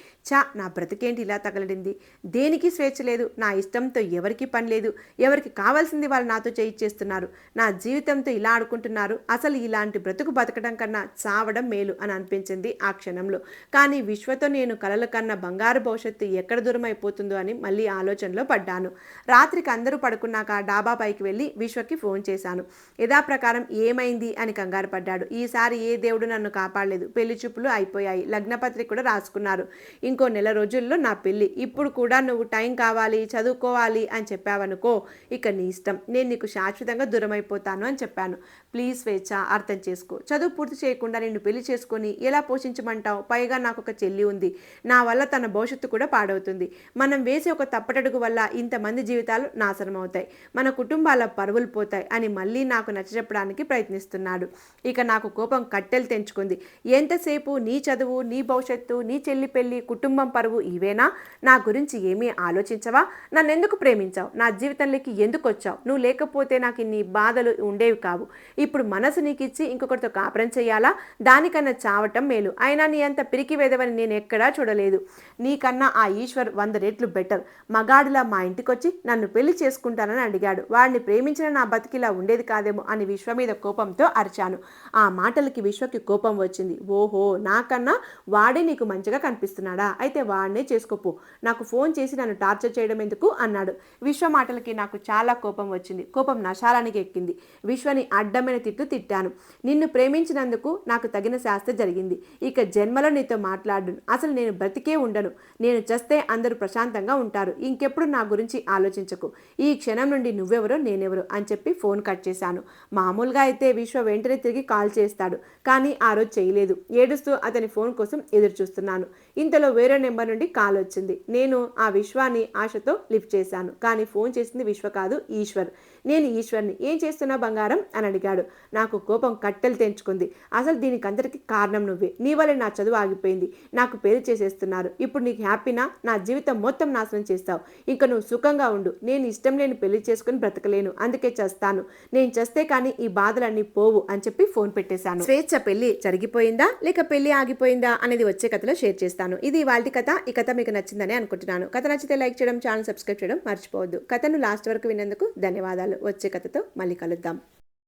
నా బ్రతికేంటి ఇలా తగలడింది? దేనికి స్వేచ్ఛ లేదు. నా ఇష్టంతో ఎవరికి పని లేదు. ఎవరికి కావాల్సింది వాళ్ళు నాతో చేయిచ్చేస్తున్నారు. నా జీవితంతో ఇలా ఆడుకుంటున్నారు. అసలు ఇలాంటి బ్రతుకు బతకడం కన్నా చావడం మేలు అని అనిపించింది ఆ క్షణంలో. కానీ విశ్వతో నేను కలల కన్నా బంగారు భవిష్యత్తు ఎక్కడ దూరం అయిపోతుందో అని మళ్ళీ ఆలోచనలో పడ్డాను. రాత్రికి అందరూ పడుకున్నాక డాబా పైకి వెళ్ళి విశ్వకి ఫోన్ చేశాను. యథాప్రకారం ఏమైంది అని కంగారు పడ్డాడు. ఈసారి ఏ దేవుడు నన్ను కాపాడలేదు. పెళ్లి చూపులు అయిపోయాయి. లగ్నపత్రిక కూడా రాసుకున్నారు. ఇంకో నెల రోజుల్లో నా పెళ్లి. ఇప్పుడు కూడా నువ్వు టైం కావాలి, చదువుకోవాలి అని చెప్పావనుకో, ఇక నీ ఇష్టం. నేను నీకు శాశ్వతంగా దూరం అయిపోతాను అని చెప్పాను. ప్లీజ్ స్వేచ్ఛ, అర్థం చేసుకో. చదువు పూర్తి చేయకుండా నిన్ను పెళ్లి చేసుకొని ఎలా పోషించమంటావు? పైగా నాకు ఒక చెల్లి ఉంది. నా వల్ల తన భవిష్యత్తు కూడా పాడవుతుంది. మనం వేసే ఒక తప్పటడుగు వల్ల ఇంతమంది జీవితాలు నాశనం అవుతాయి. మన కుటుంబాల పరువులు పోతాయి అని మళ్ళీ నాకు నచ్చజెప్పడానికి ప్రయత్నిస్తున్నాడు. ఇక నాకు కోపం కట్టెలు తెంచుకుంది. ఎంతసేపు నీ చదువు, నీ భవిష్యత్తు, నీ చెల్లి పెళ్లి, కుటుంబం పరువు ఇవేనా? నా గురించి ఏమీ ఆలోచించవా? నన్ను ఎందుకు ప్రేమించావు? నా జీవితంలోకి ఎందుకు వచ్చావు? నువ్వు లేకపోతే నాకు ఇన్ని బాధలు ఉండేవి కావు. ఇప్పుడు మనసు నీకు ఇచ్చి ఇంకొకరితో కాపురం చేయాలా? దానికన్నా చావటం మేలు. అయినా నీ అంత పిరికి వేదవని నేను ఎక్కడా చూడలేదు. నీకన్నా ఆ ఈశ్వర్ 100 రెట్లు బెటర్. మగాడిలా మా ఇంటికొచ్చి నన్ను పెళ్లి చేసుకుంటానని అడిగాడు. వాడిని ప్రేమించిన నా బతికిలా ఉండేది కాదేమో అని విశ్వ మీద కోపంతో అరిచాను. ఆ మాటలకి విశ్వకి కోపం వచ్చింది. ఓహో, నాకన్నా వాడే నీకు మంచిగా కనిపిస్తున్నాడా? అయితే వాడినే చేసుకోపో. నాకు ఫోన్ చేసి నన్ను టార్చర్ చేయడం ఎందుకు అన్నాడు. విశ్వ మాటలకి నాకు చాలా కోపం వచ్చింది. కోపం నశాలానికి ఎక్కింది. విశ్వని అడ్డమైన తిట్లు తిట్టాను. నిన్ను ప్రేమించినందుకు నాకు తగిన శాస్త్ర జరిగింది. ఇక జన్మలో నీతో మాట్లాడను. అసలు నేను బ్రతికే ఉండను. నేను చస్తే అందరూ ప్రశాంతంగా ఉంటారు. ఇంకెప్పుడు నా గురించి ఆలోచించకు. ఈ క్షణం నుండి నువ్వెవరో నేనెవరో అని చెప్పి ఫోన్ కట్ చేశాను. మామూలుగా అయితే విశ్వ వెంటనే తిరిగి కాల్ చేస్తాడు. కానీ ఆ రోజు చేయలేదు. ఏడుస్తూ అతని ఫోన్ కోసం ఎదురు చూస్తున్నాను. ఇంతలో వేరే నెంబర్ నుండి కాల్ వచ్చింది. నేను ఆ విశ్వాన్ని ఆశతో లిఫ్ట్ చేశాను. కానీ ఫోన్ చేసింది విశ్వ కాదు, ఈశ్వర్. నేను ఈశ్వర్ని. ఏం చేస్తున్నా బంగారం అని అడిగాడు. నాకు కోపం కట్టెలు తెంచుకుంది. అసలు దీనికంతటికి కారణం నువ్వే. నీ వల్ల నా చదువు ఆగిపోయింది. నాకు పెళ్లి చేసేస్తున్నారు. ఇప్పుడు నీకు హ్యాపీనా? నా జీవితం మొత్తం నాశనం చేస్తావు. ఇంకా నువ్వు సుఖంగా ఉండు. నేను ఇష్టం లేని పెళ్లి చేసుకుని బ్రతకలేను. అందుకే చేస్తాను. నేను చేస్తే కానీ ఈ బాధలన్నీ పోవు అని చెప్పి ఫోన్ పెట్టేశాను. స్వేచ్ఛ పెళ్లి జరిగిపోయిందా లేక పెళ్లి ఆగిపోయిందా అనేది వచ్చే కథలో షేర్ చేస్తాను. ఇది ఇవాల్టి కథ. ఈ కథ మీకు నచ్చిందని అనుకుంటున్నాను. కథ నచ్చితే లైక్ చేయడం, ఛానల్ సబ్స్క్రైబ్ చేయడం మర్చిపోవద్దు. కథను లాస్ట్ వరకు విన్నందుకు ధన్యవాదాలు. వచ్చే కథతో మళ్ళీ కలుద్దాం.